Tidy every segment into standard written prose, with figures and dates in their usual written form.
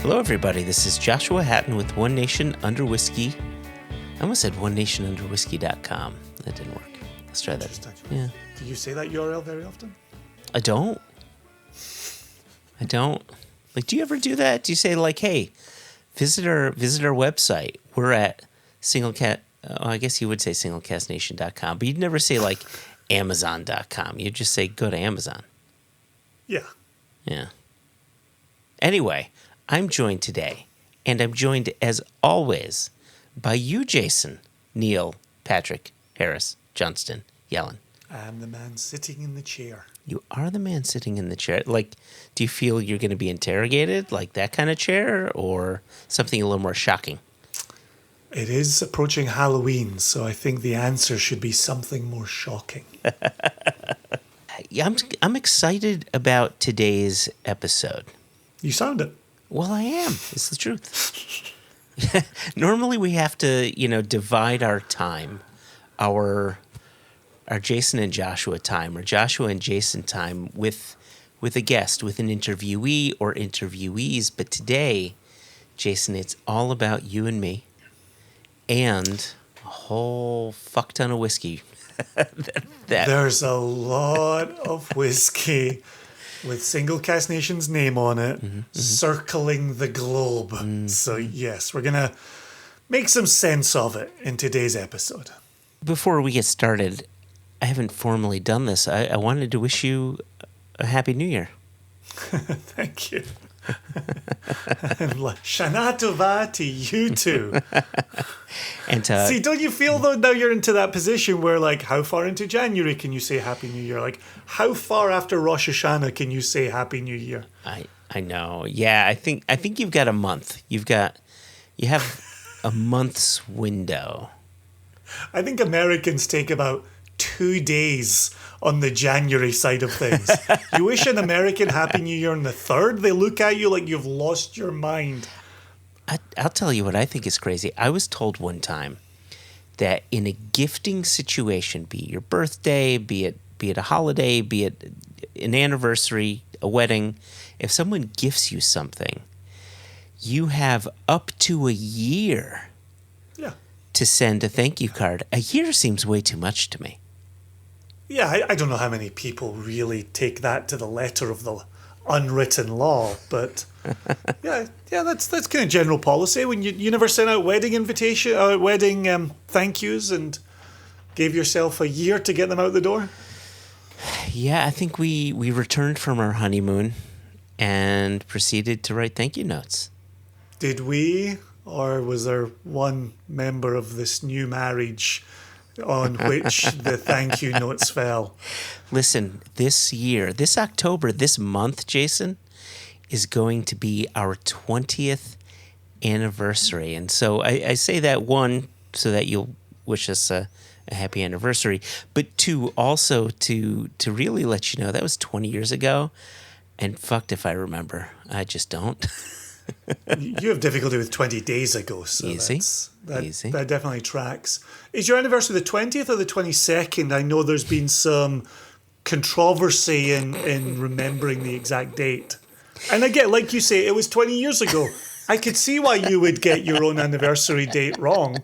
Hello, everybody. This is Joshua Hatton with One Nation Under Whisky. I almost said onenationunderwhiskey.com. That didn't work. Let's try that. Yeah. Do you say that URL very often? I don't. Like, do you ever do that? Do you say, like, hey, visit our website. We're at I guess you would say singlecastnation.com, but you'd never say, like, amazon.com. You'd just say, go to Amazon. Yeah. Yeah. Anyway, I'm joined today, and I'm joined, as always, by you, Jason, Neil, Patrick, Harris, Johnston, Yellen. I'm the man sitting in the chair. You are the man sitting in the chair. Like, do you feel you're going to be interrogated, like that kind of chair, or something a little more shocking? It is approaching Halloween, so I think the answer should be something more shocking. Yeah, I'm excited about today's episode. You sound it. Well, I am. It's the truth. Normally we have to, divide our time, our Jason and Joshua time, or Joshua and Jason time with a guest, with an interviewee or interviewees. But today, Jason, it's all about you and me and a whole fuck ton of whiskey. There's a lot of whiskey with Single Cask Nation's name on it, circling the globe. Mm-hmm. So yes, we're going to make some sense of it in today's episode. Before we get started, I haven't formally done this. I wanted to wish you a Happy New Year. Thank you. Shana Tova to you too. And see, don't you feel though now you're into that position where, like, how far into January can you say Happy New Year? Like, how far after Rosh Hashanah can you say Happy New Year? I know. Yeah, I think you've got a month. You have a month's window. I think Americans take about 2 days on the January side of things. You wish an American Happy New Year on the 3rd, they look at you like you've lost your mind. I'll tell you what I think is crazy. I was told one time that in a gifting situation, be it your birthday, be it a holiday, be it an anniversary, a wedding, if someone gifts you something, you have up to a year to send a thank you card. A year seems way too much to me. Yeah, I don't know how many people really take that to the letter of the unwritten law, but yeah, that's kind of general policy. When you never sent out wedding thank yous and gave yourself a year to get them out the door. Yeah, I think we returned from our honeymoon and proceeded to write thank you notes. Did we, or was there one member of this new marriage on which the thank you notes fell? Listen, this year, this October, this month, Jason, is going to be our 20th anniversary. And so I say that, one, so that you'll wish us a happy anniversary, but two, also to really let you know that was 20 years ago. And fucked if I remember. I just don't. You have difficulty with 20 days ago, so Easy. That definitely tracks. Is your anniversary the 20th or the 22nd? I know there's been some controversy in remembering the exact date. And again, like you say, it was 20 years ago. I could see why you would get your own anniversary date wrong.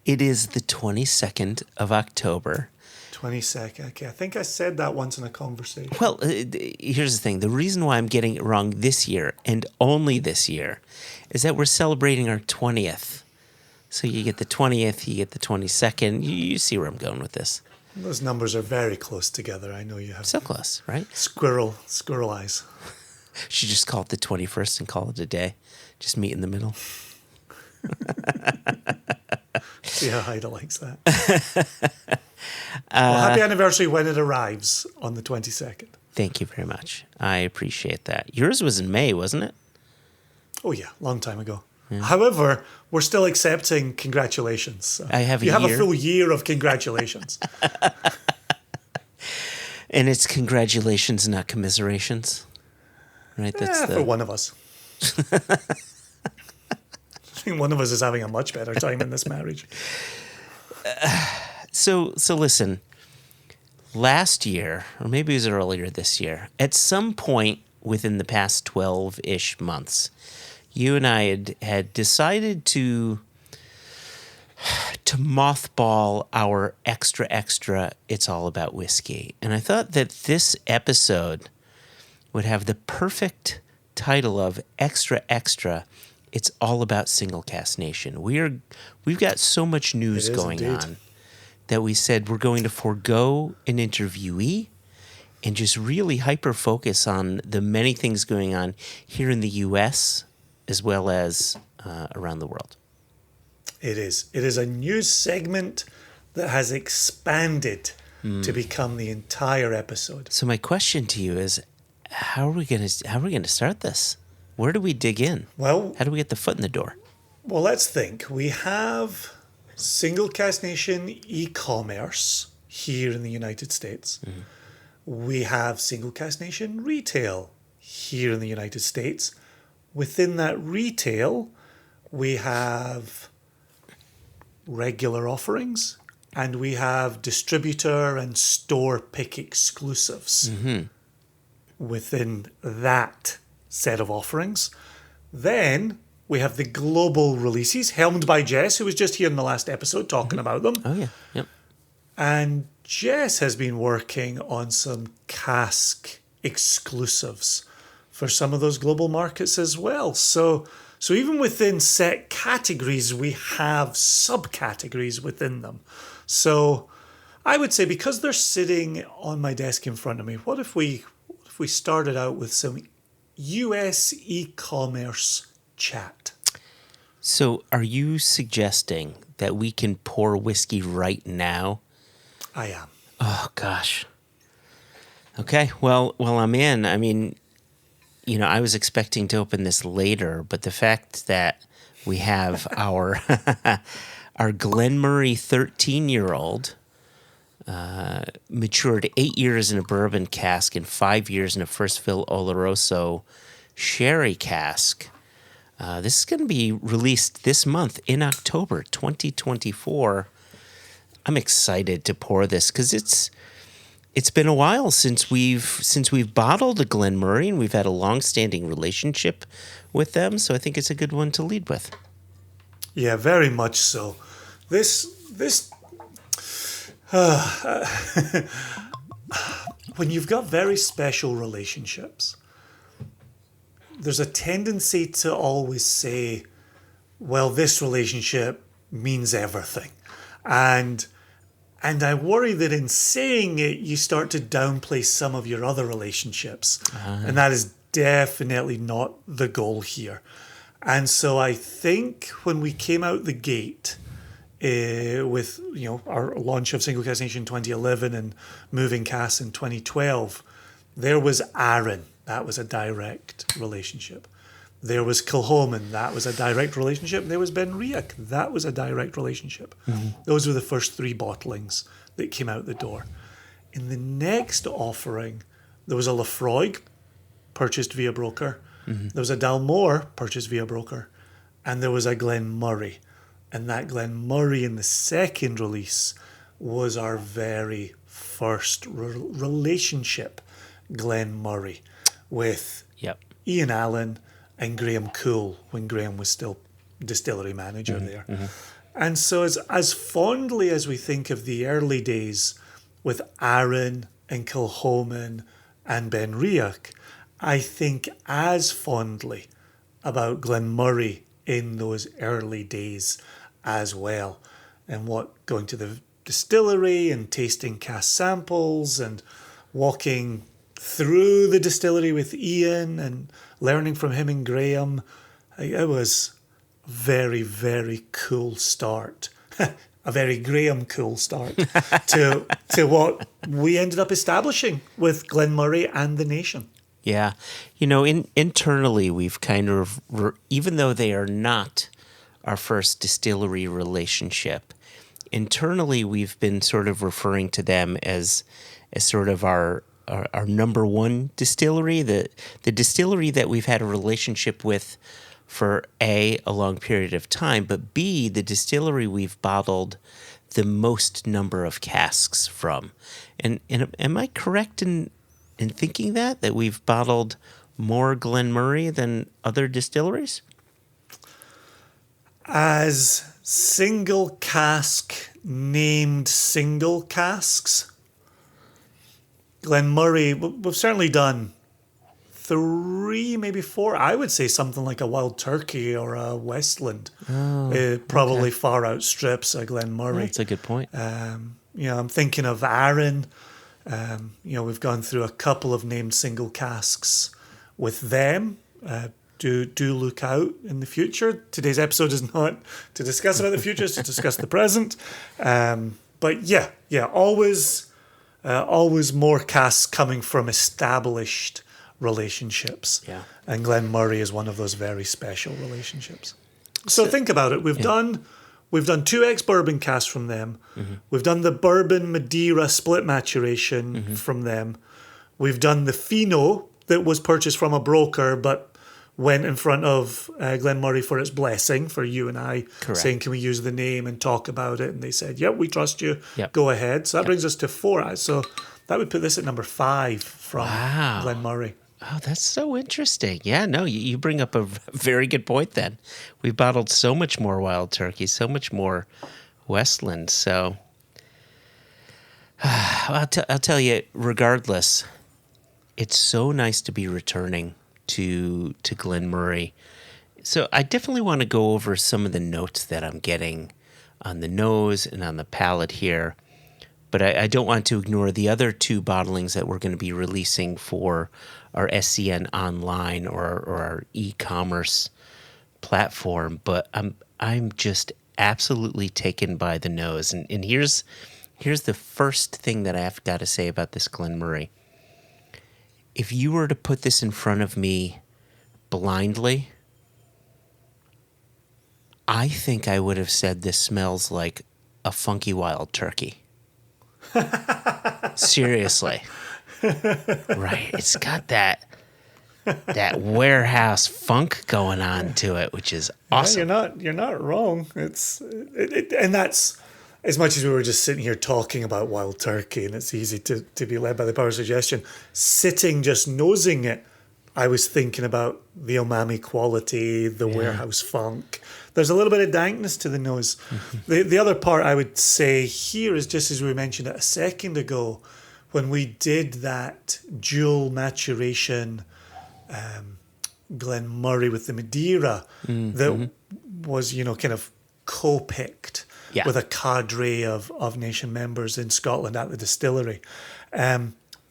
It is the 22nd of October. 22nd. Okay, I think I said that once in a conversation. Well, here's the thing. The reason why I'm getting it wrong this year, and only this year, is that we're celebrating our 20th. So you get the 20th, you get the 22nd. You see where I'm going with this. Those numbers are very close together. I know you have. So close, right? Squirrel eyes. Should just call it the 21st and call it a day. Just meet in the middle. See how Haida likes that. Well, happy anniversary when it arrives on the 22nd. Thank you very much. I appreciate that. Yours was in May, wasn't it? Oh, yeah. Long time ago. Yeah. However, we're still accepting congratulations. So I have a year. You have a full year of congratulations. And it's congratulations, not commiserations. Right? That's for one of us. I think one of us is having a much better time in this marriage. So listen, last year, or maybe it was earlier this year, at some point within the past 12-ish months, you and I had decided to mothball our extra It's All About Whiskey. And I thought that this episode would have the perfect title of Extra, It's All About Single Cask Nation. We've got so much news going on that we said we're going to forego an interviewee and just really hyper-focus on the many things going on here in the U.S. as well as around the world. It is. It is a news segment that has expanded to become the entire episode. So my question to you is, how are we going to start this? Where do we dig in? Well, how do we get the foot in the door? Well, let's think. We have Single Cask Nation e-commerce here in the United States. We have Single Cask Nation retail here in the United States. Within that retail, we have regular offerings and we have distributor and store pick exclusives within that set of offerings. Then we have the global releases helmed by Jess, who was just here in the last episode talking about them. Oh, yeah. Yep. And Jess has been working on some cask exclusives for some of those global markets as well. So even within set categories, we have subcategories within them. So I would say, because they're sitting on my desk in front of me, what if we started out with some US e-commerce chat? So are you suggesting that we can pour whiskey right now? I am. Oh, gosh. Okay, well, I'm in. I mean, I was expecting to open this later, but the fact that we have our Glenmurray 13-year-old matured 8 years in a bourbon cask and 5 years in a first fill Oloroso sherry cask. This is going to be released this month in October 2024. I'm excited to pour this because it's been a while since we've bottled a Glenmurray, and we've had a long-standing relationship with them. So I think it's a good one to lead with. Yeah, very much so. This when you've got very special relationships, there's a tendency to always say, well, this relationship means everything. And I worry that in saying it, you start to downplay some of your other relationships. And that is definitely not the goal here. And so I think when we came out the gate with our launch of Single Cask Nation 2011 and moving Casks in 2012, there was Aaron. That was a direct relationship. There was Kilhoman. That was a direct relationship. There was Ben Riach. That was a direct relationship. Those were the first 3 bottlings that came out the door. In the next offering, there was a Lafroig purchased via broker. There was a Dalmore purchased via broker. And there was a Glenmurray. And that Glenmurray in the second release was our very first relationship Glenmurray with Ian Allen and Graham Cool, when Graham was still distillery manager there. And so as fondly as we think of the early days with Aaron and Kilhoman and Ben Riach, I think as fondly about Glenmurray in those early days as well. And what going to the distillery and tasting cask samples and walking through the distillery with Ian and learning from him and Graham. It was a very, very cool start. A very Graham cool start to what we ended up establishing with Glenmurray and the Nation. Yeah. Internally, we've kind of, even though they are not our first distillery relationship, internally we've been sort of referring to them as sort of our number one distillery, the distillery that we've had a relationship with for a long period of time, but B, the distillery we've bottled the most number of casks from. And am I correct in thinking that we've bottled more Glenmurray than other distilleries? As Single Cask named single casks, Glenmurray, we've certainly done 3, maybe 4. I would say something like a Wild Turkey or a Westland. It probably far outstrips a Glenmurray. That's a good point. I'm thinking of Arran. We've gone through a couple of named single casks with them. Do look out in the future. Today's episode is not to discuss about the future, it's to discuss the present. But always more casks coming from established relationships. Yeah. And Glenmurray is one of those very special relationships. So think about it. We've done 2 ex-bourbon casks from them. Mm-hmm. We've done the bourbon Madeira split maturation from them. We've done the Fino that was purchased from a broker but went in front of Glenmurray for its blessing, for you and I, saying, can we use the name and talk about it? And they said, yep, we trust you. Yep. Go ahead. So that brings us to 4. So that would put this at number 5 from Glenmurray. Oh, that's so interesting. Yeah, no, you bring up a very good point then. We've bottled so much more Wild Turkey, so much more Westland. So I'll tell you, regardless, it's so nice to be returning to Glenmurray. So I definitely want to go over some of the notes that I'm getting on the nose and on the palate here. But I don't want to ignore the other 2 bottlings that we're going to be releasing for our SCN online or our e-commerce platform. But I'm just absolutely taken by the nose. And here's the first thing that I've got to say about this Glenmurray. If you were to put this in front of me blindly, I think I would have said this smells like a funky Wild Turkey. Seriously. Right. It's got that warehouse funk going on to it, which is awesome. Yeah, you're not wrong. And that's, as much as we were just sitting here talking about Wild Turkey, and it's easy to be led by the power of suggestion, sitting just nosing it, I was thinking about the umami quality, the warehouse funk. There's a little bit of dankness to the nose. The other part I would say here is, just as we mentioned it a second ago, when we did that dual maturation Glenmurray with the Madeira that was, kind of co-picked with a cadre of nation members in Scotland at the distillery.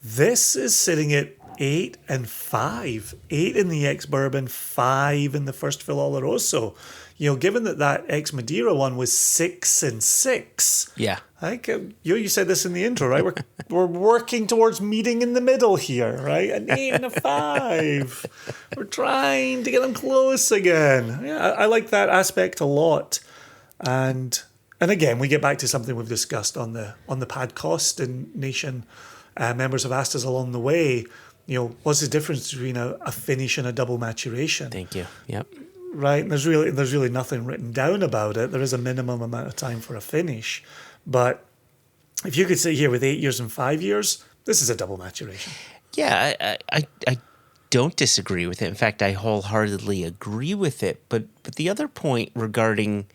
This is sitting at 8 and 5. 8 in the ex-bourbon, 5 in the first fill Oloroso. Given that ex-Madeira one was 6 and 6. Yeah. I think you said this in the intro, right? We're working towards meeting in the middle here, right? An 8 and a 5. We're trying to get them close again. Yeah, I like that aspect a lot. And again, we get back to something we've discussed on the podcast, and Nation members have asked us along the way, what's the difference between a finish and a double maturation? Thank you. Yep. Right, and there's really nothing written down about it. There is a minimum amount of time for a finish, but if you could sit here with 8 years and 5 years, this is a double maturation. Yeah, I don't disagree with it. In fact, I wholeheartedly agree with it. But the other point regarding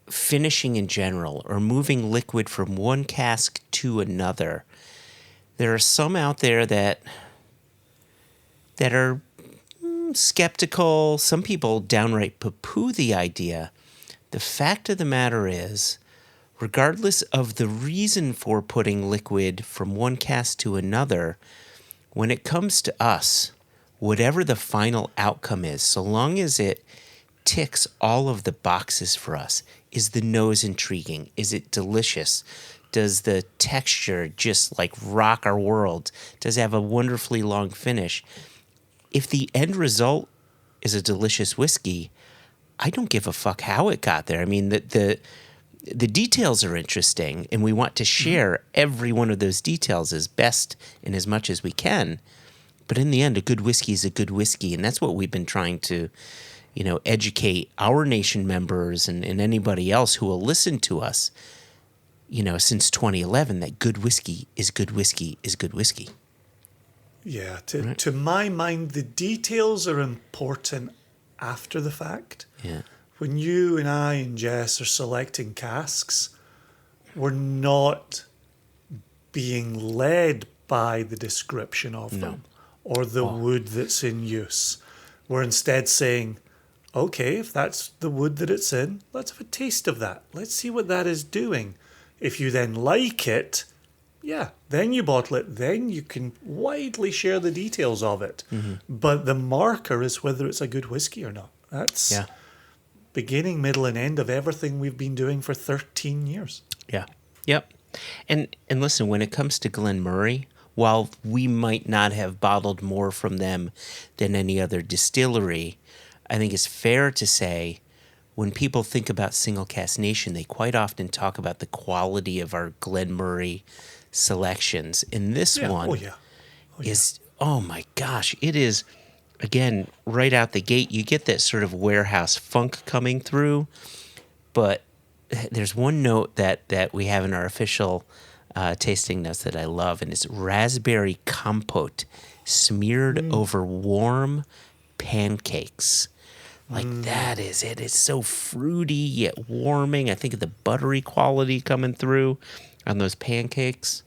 finishing in general, or moving liquid from one cask to another, there are some out there that are skeptical. Some people downright poo-poo the idea. The fact of the matter is, regardless of the reason for putting liquid from one cask to another, when it comes to us, whatever the final outcome is, so long as it ticks all of the boxes for us, is the nose intriguing? Is it delicious? Does the texture just rock our world? Does it have a wonderfully long finish? If the end result is a delicious whiskey, I don't give a fuck how it got there. I mean, the details are interesting, and we want to share every one of those details as best and as much as we can. But in the end, a good whiskey is a good whiskey, and that's what we've been trying to, educate our nation members and anybody else who will listen to us, since 2011, that good whiskey is good whiskey is good whiskey. Yeah, to my mind, the details are important after the fact. Yeah. When you and I and Jess are selecting casks, we're not being led by the description of them or the wood that's in use. We're instead saying, okay, if that's the wood that it's in, let's have a taste of that. Let's see what that is doing. If you then like it, then you bottle it. Then you can widely share the details of it. Mm-hmm. But the marker is whether it's a good whiskey or not. That's beginning, middle, and end of everything we've been doing for 13 years. Yeah. Yep. And listen, when it comes to Glenmorangie, while we might not have bottled more from them than any other distillery, I think it's fair to say when people think about Single Cask Nation, they quite often talk about the quality of our Glenmorangie selections. And this one is, oh my gosh, it is, again, right out the gate, you get that sort of warehouse funk coming through, but there's one note that we have in our official tasting notes that I love, and it's raspberry compote smeared over warm pancakes. Like that is it. It's so fruity yet warming. I think of the buttery quality coming through on those pancakes.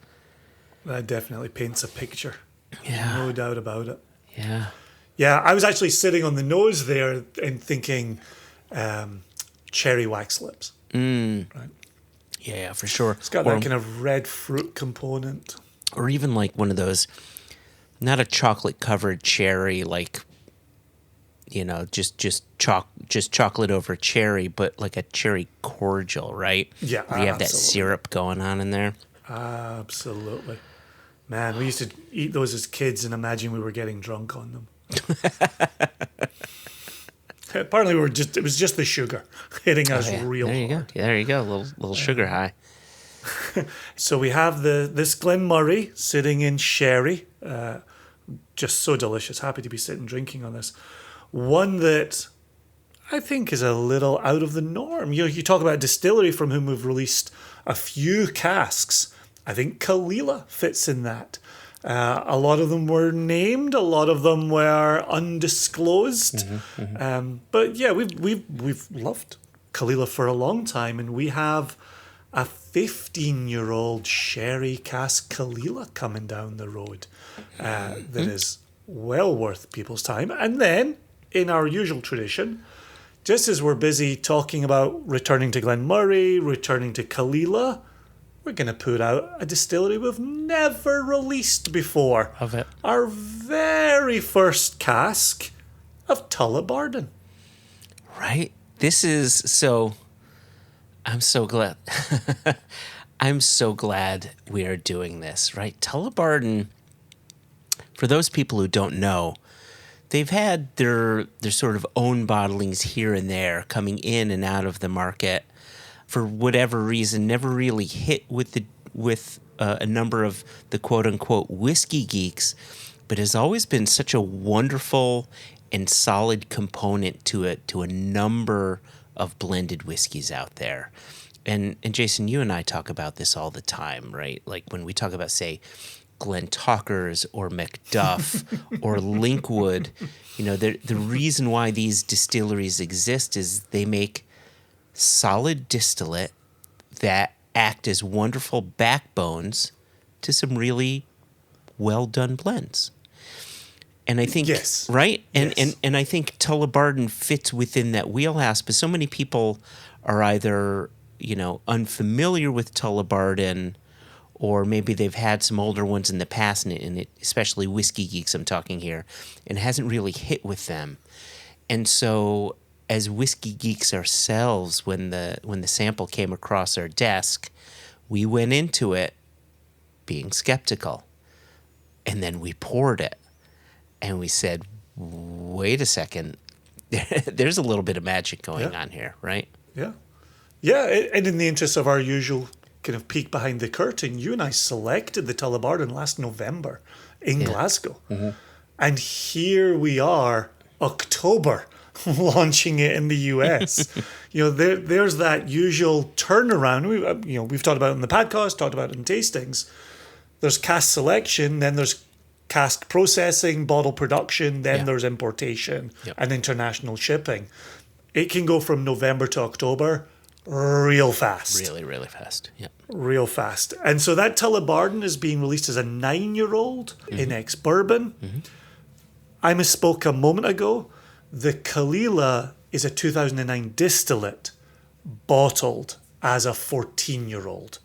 That definitely paints a picture. Yeah. No doubt about it. Yeah. Yeah, I was actually sitting on the nose there and thinking cherry wax lips. Right? Yeah, for sure. It's got that kind of red fruit component. Or even like one of those, not a chocolate covered cherry, like, you know, just chocolate over cherry, but like a cherry cordial, right? Yeah, where you have that syrup going on in there. Absolutely. Man, we used to eat those as kids and imagine we were getting drunk on them. Apparently, it was just the sugar hitting us real hard. Go. Yeah, there you go. A little sugar high. So we have this Glenmorangie sitting in sherry. Just so delicious. Happy to be sitting drinking on this. One that I think is a little out of the norm. You talk about a distillery from whom we've released a few casks. I think Kalila fits in that. A lot of them were named. A lot of them were undisclosed. But yeah, we've loved Kalila for a long time, and we have a 15-year-old sherry cask Kalila coming down the road that is well worth people's time. And then, in our usual tradition, just as we're busy talking about returning to Glenmorangie, returning to Kalila, we're going to put out a distillery we've never released before. Of it. Our very first cask of Tullabarden. Right? This is so... I'm so glad. I'm so glad we are doing this, right? Tullabarden, for those people who don't know, they've had their sort of own bottlings here and there coming in and out of the market. For whatever reason, never really hit with a number of the quote-unquote whiskey geeks, but has always been such a wonderful and solid component to a number of blended whiskeys out there. And Jason, you and I talk about this all the time, right? Like when we talk about, say, Glentalkers or Macduff or Linkwood, you know, the reason why these distilleries exist is they make solid distillate that act as wonderful backbones to some really well done blends. And I think, right? And I think Tullabarden fits within that wheelhouse, but so many people are either, you know, unfamiliar with Tullabarden, or maybe they've had some older ones in the past, and especially whiskey geeks I'm talking here, and hasn't really hit with them. And so as whiskey geeks ourselves, when the sample came across our desk, we went into it being skeptical. And then we poured it. And we said, wait a second, there's a little bit of magic going on here, right? Yeah. Yeah, and in the interest of our usual kind of peek behind the curtain, you and I selected the Tullabarden last November in Glasgow. And here we are, October, launching it in the US. You know, there's that usual turnaround. We've talked about it in the podcast, talked about it in tastings. There's cask selection, then there's cask processing, bottle production, then Yeah. there's importation Yep. and international shipping. It can go from November to October real fast. Really, really fast. Yeah. Real fast. And so that Tullabarden is being released as a 9-year-old in ex-bourbon. I misspoke a moment ago. The Kalila is a 2009 distillate bottled as a 14-year-old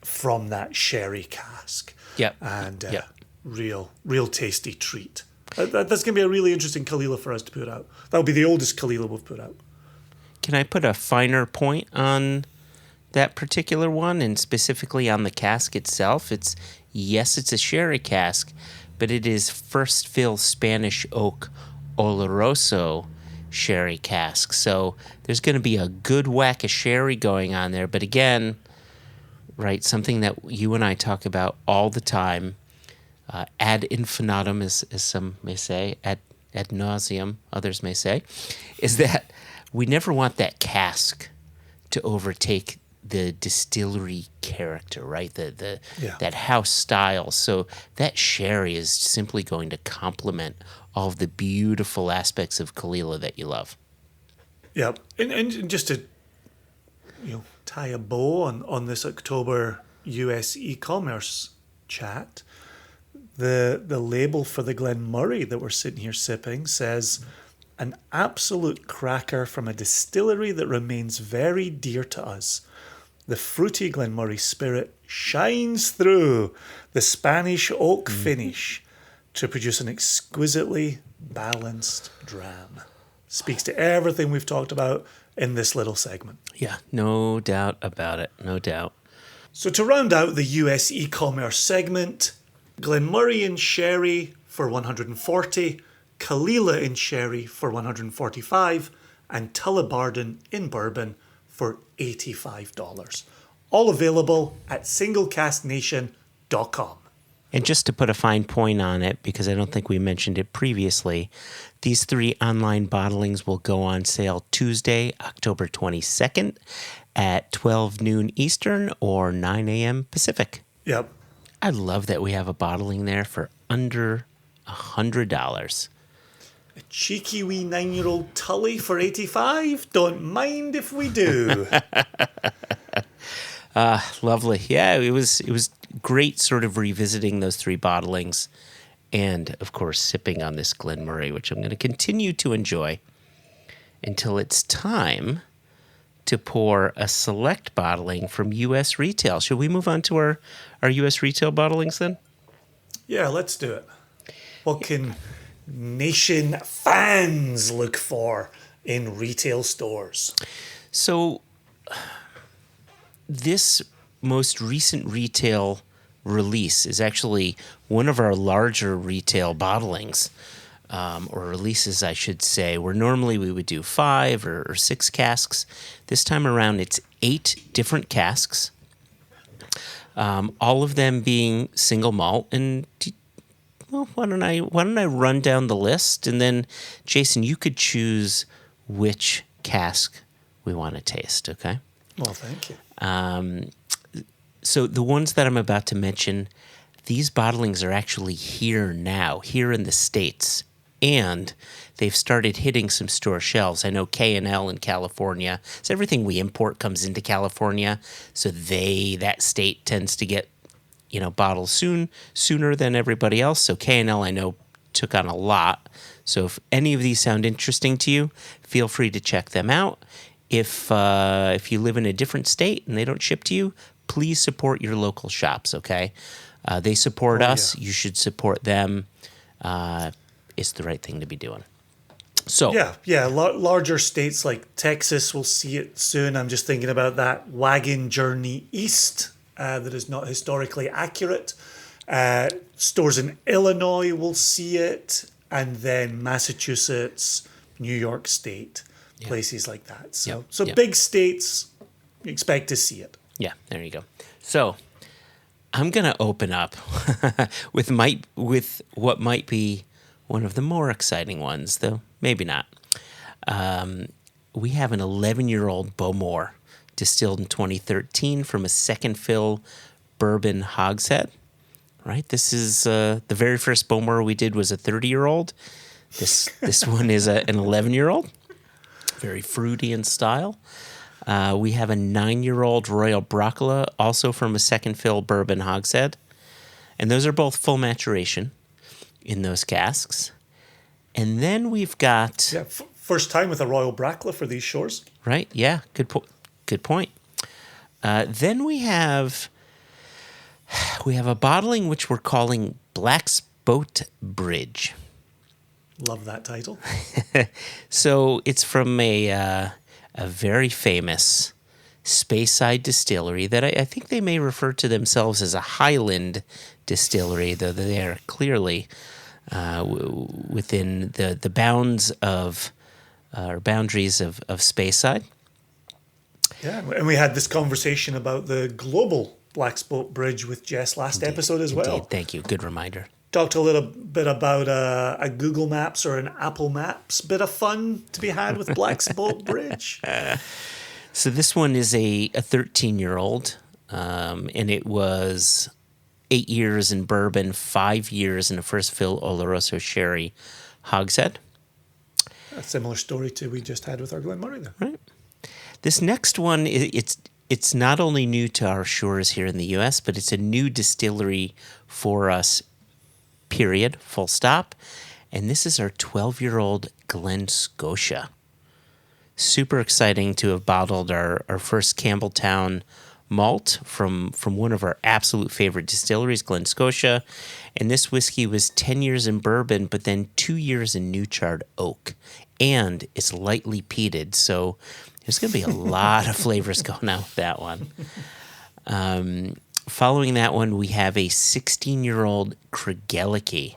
from that sherry cask. Yep. And Yep. real tasty treat. That's going to be a really interesting Kalila for us to put out. That'll be the oldest Kalila we've put out. Can I put a finer point on that particular one, and specifically on the cask itself? It's a sherry cask, but it is first fill Spanish oak Oloroso sherry cask. So there's going to be a good whack of sherry going on there. But again, right, something that you and I talk about all the time, ad infinitum, as some may say, ad nauseum, others may say, is that we never want that cask to overtake the distillery character, right? That house style. So that sherry is simply going to complement all of the beautiful aspects of Kalila that you love. Yeah, and just to tie a bow on this October US e-commerce chat, the label for the Glenmurray that we're sitting here sipping says, an absolute cracker from a distillery that remains very dear to us. The fruity Glenmurray spirit shines through the Spanish oak finish to produce an exquisitely balanced dram. Speaks to everything we've talked about in this little segment. Yeah, no doubt about it. No doubt. So to round out the US e-commerce segment, Glenmurray in sherry for $140, Kalila in sherry for $145, and Tullabarden in bourbon for $85. All available at singlecasknation.com. And just to put a fine point on it, because I don't think we mentioned it previously, these 3 online bottlings will go on sale Tuesday, October 22nd at 12 noon Eastern or 9 a.m. Pacific. Yep. I love that we have a bottling there for under $100. A cheeky wee 9-year-old Tully for $85? Don't mind if we do. Lovely. Yeah, it was great sort of revisiting those 3 bottlings and, of course, sipping on this Glenmurray, which I'm going to continue to enjoy until it's time to pour a select bottling from U.S. retail. Should we move on to our U.S. retail bottlings then? Yeah, let's do it. What can Nation fans look for in retail stores? So this most recent retail release is actually one of our larger retail bottlings, or releases, I should say, where normally we would do 5 or 6 casks. This time around, it's 8 different casks, all of them being single malt. And well, why don't I run down the list, and then Jason, you could choose which cask we want to taste. Okay. Well, thank you. So the ones that I'm about to mention, these bottlings are actually here now, here in the States, and they've started hitting some store shelves. I know K&L in California, so everything we import comes into California, so that state tends to get, bottles sooner than everybody else. So K&L, I know, took on a lot. So if any of these sound interesting to you, feel free to check them out. If you live in a different state and they don't ship to you, please support your local shops, okay? They support us. Yeah. You should support them. It's the right thing to be doing. So Yeah. Larger states like Texas will see it soon. I'm just thinking about that wagon journey east that is not historically accurate. Stores in Illinois will see it, and then Massachusetts, New York State, places like that. So big states, you expect to see it. Yeah, there you go. So I'm going to open up with what might be one of the more exciting ones, though maybe not. We have an 11-year-old Bowmore distilled in 2013 from a second fill bourbon hogshead, right? This is the very first Bowmore we did was a 30-year-old. This one is an 11-year-old. Very fruity in style. We have a 9-year-old Royal Broccola, also from a second fill bourbon hogshead. And those are both full maturation in those casks. And then we've got... Yeah, first time with a Royal Broccola for these shores. Right, yeah, good point. Then we have a bottling which we're calling Black's Boat Bridge. Love that title. So it's from a very famous Speyside distillery that I think they may refer to themselves as a Highland distillery, though they are clearly within the bounds of or boundaries of Speyside. Yeah, and we had this conversation about the global Black's Boat Bridge with Jess last episode as well. Indeed. Thank you. Good reminder. Talked a little bit about a Google Maps or an Apple Maps bit of fun to be had with Black's Boat Bridge. So this one is a 13-year-old, and it was 8 years in bourbon, 5 years in a first fill Oloroso sherry hogshead. A similar story to we just had with our Glenmurray there. Right. This next one, it's not only new to our shores here in the U.S., but it's a new distillery for us, period, full stop. And this is our 12-year-old Glen Scotia. Super exciting to have bottled our first Campbelltown malt from one of our absolute favorite distilleries, Glen Scotia. And this whiskey was 10 years in bourbon, but then 2 years in new charred oak. And it's lightly peated, so there's going to be a lot of flavors going out with that one. Following that one, we have a 16-year-old Craigellachie,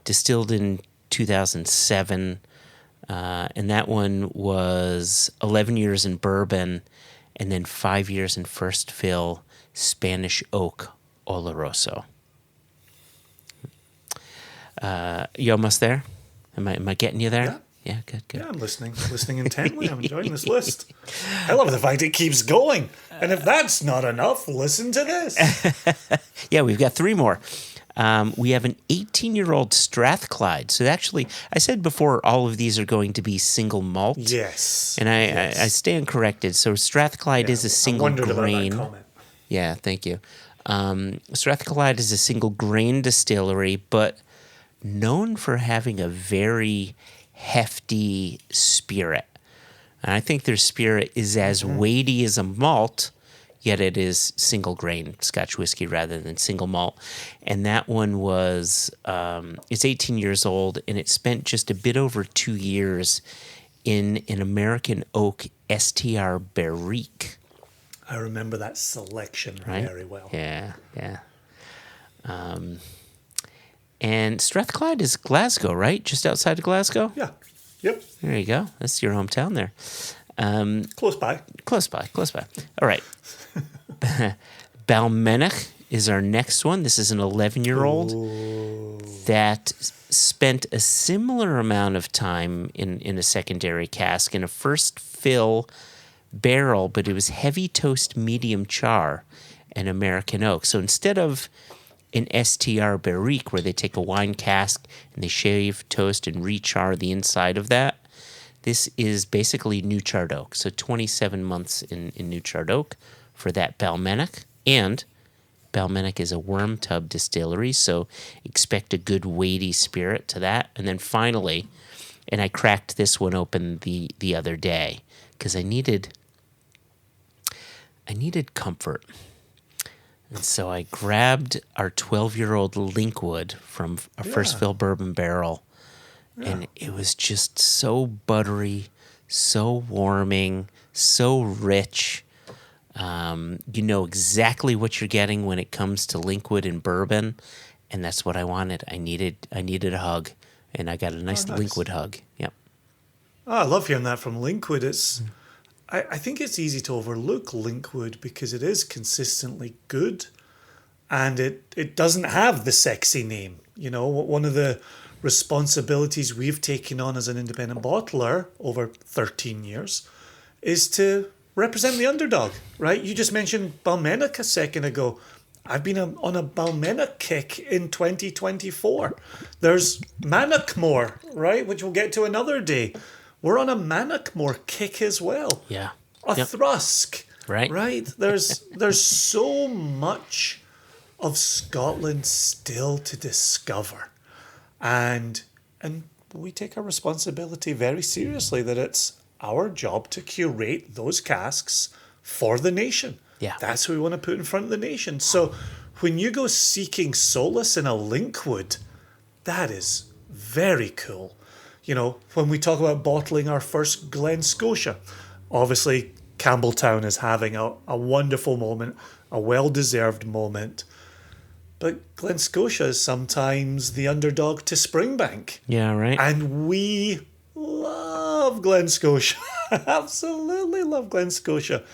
distilled in 2007. And that one was 11 years in bourbon and then 5 years in first fill Spanish oak Oloroso. You almost there? Am I getting you there? Yeah. Yeah, good. Yeah, I'm listening intently. I'm enjoying this list. I love the fact it keeps going. And if that's not enough, listen to this. Yeah, we've got 3 more. We have an 18-year-old Strathclyde. So actually, I said before, all of these are going to be single malt. Yes. And I stand corrected. So Strathclyde is a single grain. About that comment. Yeah, thank you. Strathclyde is a single grain distillery, but known for having a very hefty spirit. And I think their spirit is as weighty as a malt, yet it is single grain Scotch whiskey rather than single malt. And that one was, it's 18 years old, and it spent just a bit over 2 years in an American oak STR Barrique. I remember that selection very well. Yeah. And Strathclyde is Glasgow, right? Just outside of Glasgow? Yeah. Yep. There you go. That's your hometown there. Close by. Close by. All right. Balmenach is our next one. This is an 11-year-old that spent a similar amount of time in a secondary cask in a first fill barrel, but it was heavy toast medium char and American oak. So instead of an STR Barrique where they take a wine cask and they shave, toast, and re-char the inside of that, this is basically new charred oak. So 27 months in new charred oak for that Balmenach. And Balmenach is a worm tub distillery, so expect a good weighty spirit to that. And then finally, and I cracked this one open the other day because I needed comfort. And so I grabbed our 12-year-old Linkwood from our first fill bourbon barrel, and it was just so buttery, so warming, so rich. You know exactly what you're getting when it comes to Linkwood and bourbon, and that's what I wanted. I needed a hug, and I got a nice Linkwood hug. Yep. Oh, I love hearing that from Linkwood. I think it's easy to overlook Linkwood because it is consistently good, and it doesn't have the sexy name. You know, one of the responsibilities we've taken on as an independent bottler over 13 years is to represent the underdog, right? You just mentioned Balmenach a second ago. I've been on a Balmena kick in 2024. There's Mannockmore, right, which we'll get to another day. We're on a Mannockmore kick as well. Yeah. A Yep. Thrusk, Right. right? There's so much of Scotland still to discover, and we take our responsibility very seriously. That it's our job to curate those casks for the nation. Yeah. That's what we want to put in front of the nation. So when you go seeking solace in a Linkwood, that is very cool. You know, when we talk about bottling our first Glen Scotia, obviously Campbelltown is having a wonderful moment, a well-deserved moment. But Glen Scotia is sometimes the underdog to Springbank. Yeah, right. And we love Glen Scotia. Absolutely love Glen Scotia.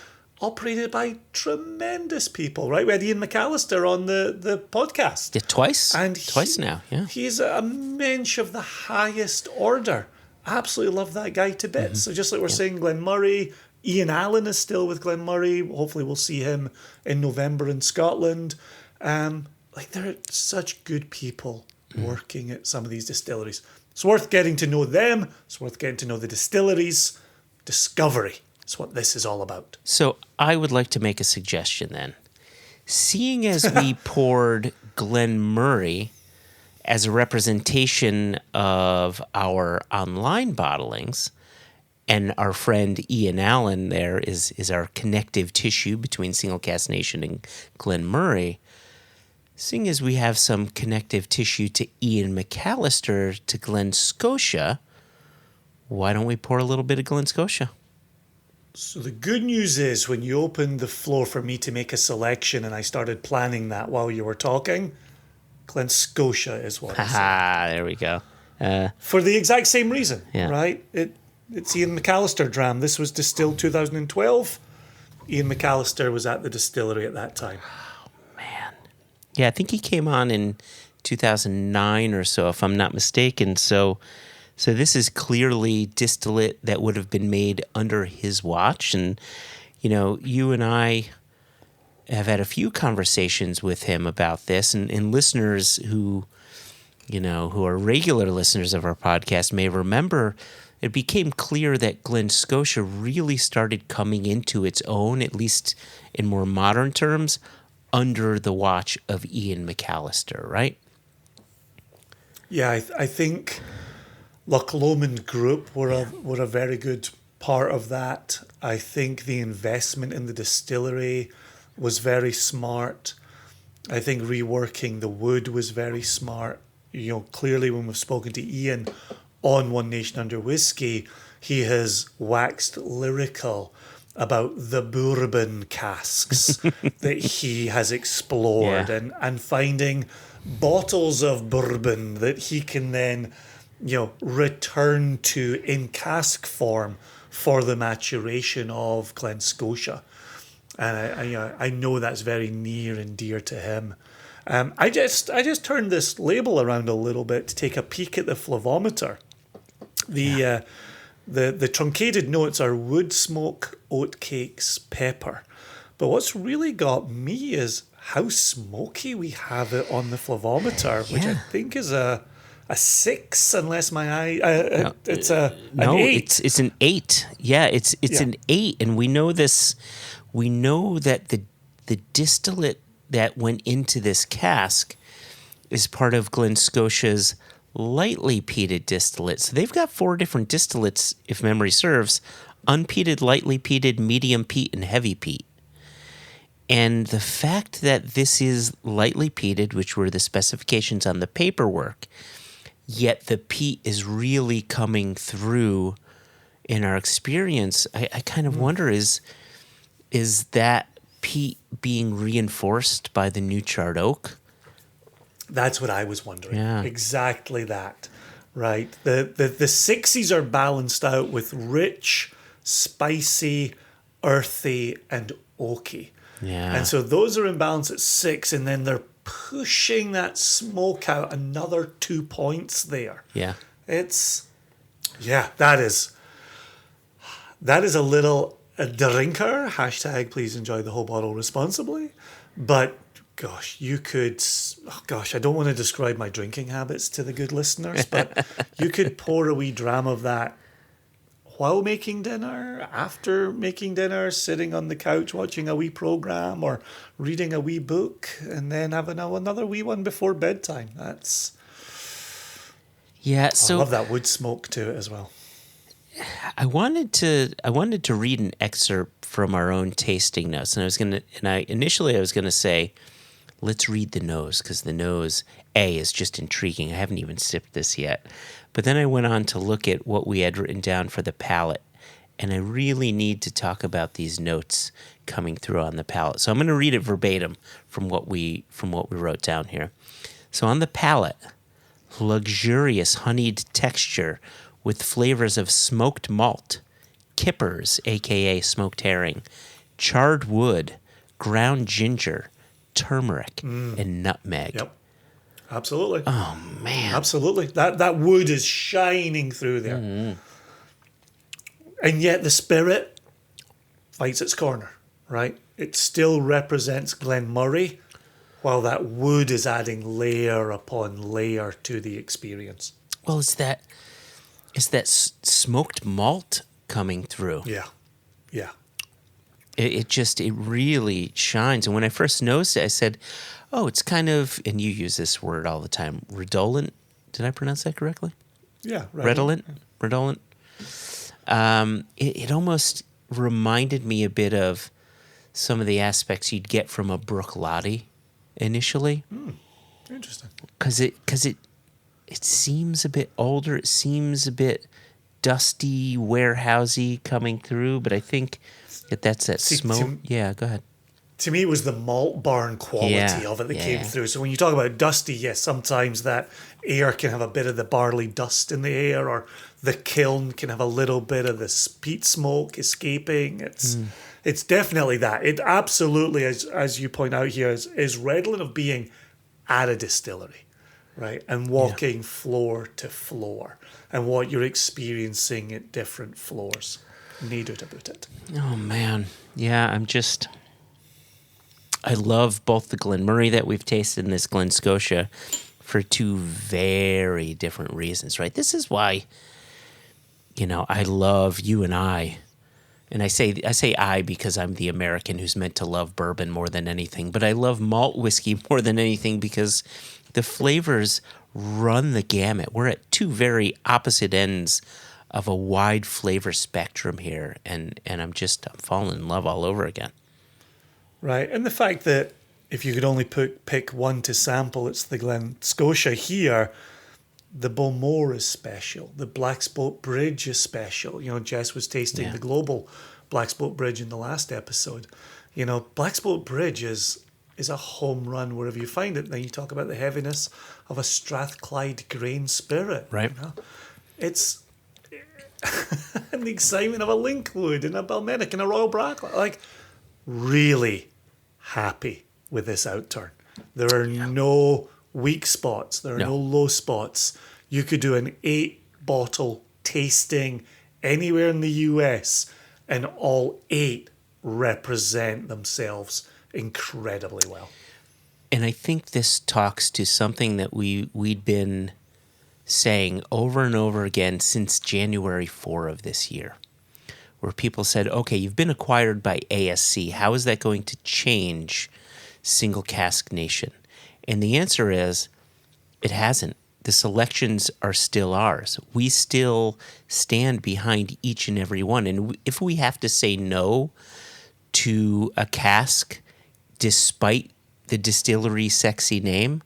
Operated by tremendous people, right? We had Ian McAllister on the podcast. Yeah, twice. And Twice now, yeah. He's a mensch of the highest order. Absolutely love that guy to bits. So just like we're saying, Glen Murray, Ian Allen is still with Glen Murray. Hopefully we'll see him in November in Scotland. Like there are such good people working at some of these distilleries. It's worth getting to know them. It's worth getting to know the distilleries. Discovery is what this is all about. So I would like to make a suggestion then. Seeing as we poured Glen Murray as a representation of our online bottlings, and our friend Ian Allen there is our connective tissue between Single Cask Nation and Glen Murray, seeing as we have some connective tissue to Ian McAllister to Glen Scotia, why don't we pour a little bit of Glen Scotia? So the good news is when you opened the floor for me to make a selection and I started planning that while you were talking, Glen Scotia is what I said. Ah, there we go. For the exact same reason, Yeah. right? It's Ian McAllister dram. This was distilled 2012. Ian McAllister was at the distillery at that time. Yeah, I think he came on in 2009 or so, if I'm not mistaken. So this is clearly distillate that would have been made under his watch. And, you know, you and I have had a few conversations with him about this. And listeners who are regular listeners of our podcast may remember it became clear that Glen Scotia really started coming into its own, at least in more modern terms, under the watch of Ian McAllister, right? Yeah, I think Loch Lomond Group were a very good part of that. I think the investment in the distillery was very smart. I think reworking the wood was very smart. You know, clearly when we've spoken to Ian on One Nation Under Whisky, he has waxed lyrical about the bourbon casks that he has explored, and finding bottles of bourbon that he can then, return to in cask form for the maturation of Glen Scotia. And I know that's very near and dear to him. I just turned this label around a little bit to take a peek at the flavometer. The truncated notes are wood smoke, oatcakes, pepper. But what's really got me is how smoky we have it on the flavometer, which I think is a 6, unless my eye. It's an 8. It's an 8. Yeah, it's an 8, and we know this. We know that the distillate that went into this cask is part of Glen Scotia's lightly peated distillate. So they've got 4 different distillates, if memory serves: unpeated, lightly peated, medium peat, and heavy peat. And the fact that this is lightly peated, which were the specifications on the paperwork, yet the peat is really coming through in our experience, I kind of wonder, is that peat being reinforced by the new charred oak? That's what I was wondering. Yeah. Exactly that. Right. The 6s are balanced out with rich, spicy, earthy, and oaky. Yeah. And so those are in balance at 6, and then they're pushing that smoke out another 2 points there. Yeah. That is a little a drinker. # please enjoy the whole bottle responsibly. But gosh, you could, oh gosh, I don't want to describe my drinking habits to the good listeners, but you could pour a wee dram of that while making dinner, after making dinner, sitting on the couch watching a wee program or reading a wee book, and then having another wee one before bedtime. Yeah, I so love that wood smoke to it as well. I wanted to read an excerpt from our own tasting notes, and I was gonna say, let's read the nose, because the nose is just intriguing. I haven't even sipped this yet, but then I went on to look at what we had written down for the palate, and I really need to talk about these notes coming through on the palate. So I'm going to read it verbatim from what we wrote down here. So on the palate, luxurious honeyed texture with flavors of smoked malt, kippers, aka smoked herring, charred wood, ground ginger, turmeric, and nutmeg. Yep, absolutely. Oh man, absolutely. That wood is shining through there, and yet the spirit fights its corner. Right, it still represents Glenmorangie, while that wood is adding layer upon layer to the experience. Well, is that smoked malt coming through? Yeah. It really shines. And when I first noticed it, I said, "Oh, it's kind of," and you use this word all the time, redolent. Did I pronounce that correctly? Yeah, redolent. It almost reminded me a bit of some of the aspects you'd get from a Bruichladdich initially. Interesting. Because it seems a bit older. It seems a bit dusty, warehousey coming through. But I think that's that smoke. Yeah, go ahead. To me, it was the malt barn quality of it that came through. So when you talk about dusty, yes, sometimes that air can have a bit of the barley dust in the air, or the kiln can have a little bit of the peat smoke escaping. It's definitely that. It absolutely, as you point out here, is redolent of being at a distillery, right? And walking floor to floor, and what you're experiencing at different floors. Neither to boot it. Oh, man. Yeah, I love both the Glenmorangie that we've tasted and this Glen Scotia for two very different reasons, right? This is why, I love you and I. And I say I because I'm the American who's meant to love bourbon more than anything. But I love malt whiskey more than anything because the flavors run the gamut. We're at two very opposite ends of a wide flavor spectrum here. And I'm falling in love all over again. Right. And the fact that if you could only pick one to sample, it's the Glen Scotia here. The Bowmore is special. The Blacksboat Bridge is special. Jess was tasting the global Blacksboat Bridge in the last episode. Blacksboat Bridge is a home run wherever you find it. Then you talk about the heaviness of a Strathclyde grain spirit. Right. It's and the excitement of a Linkwood and a Balmenic and a Royal Brackla. Really happy with this outturn. There are no weak spots. There are no low spots. You could do an 8-bottle tasting anywhere in the US, and all 8 represent themselves incredibly well. And I think this talks to something that we'd been saying over and over again since January 4 of this year, where people said, okay, you've been acquired by ASC. How is that going to change Single Cask Nation? And the answer is, it hasn't. The selections are still ours. We still stand behind each and every one. And if we have to say no to a cask, despite the distillery sexy name,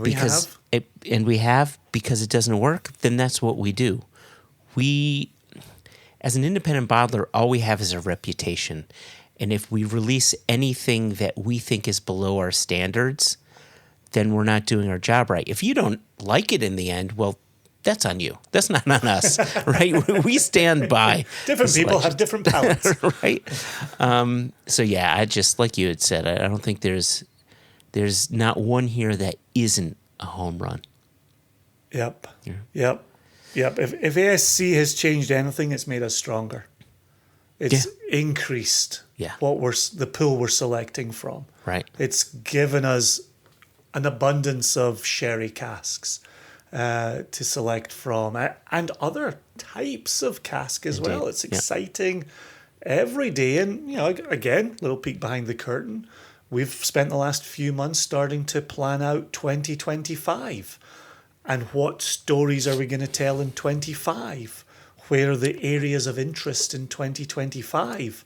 because it doesn't work, then that's what we do. We, as an independent bottler, all we have is a reputation. And if we release anything that we think is below our standards, then we're not doing our job right. If you don't like it in the end, well, that's on you. That's not on us, right? We stand by. Different people have different palates. Right? So yeah, I just, like you had said, I don't think there's not one here that isn't a home run. Yep. If ASC has changed anything, it's made us stronger. It's increased what the pool we're selecting from. Right. It's given us an abundance of sherry casks to select from, and other types of cask as well. It's exciting every day. And, again, little peek behind the curtain. We've spent the last few months starting to plan out 2025. And what stories are we going to tell in 25? Where are the areas of interest in 2025?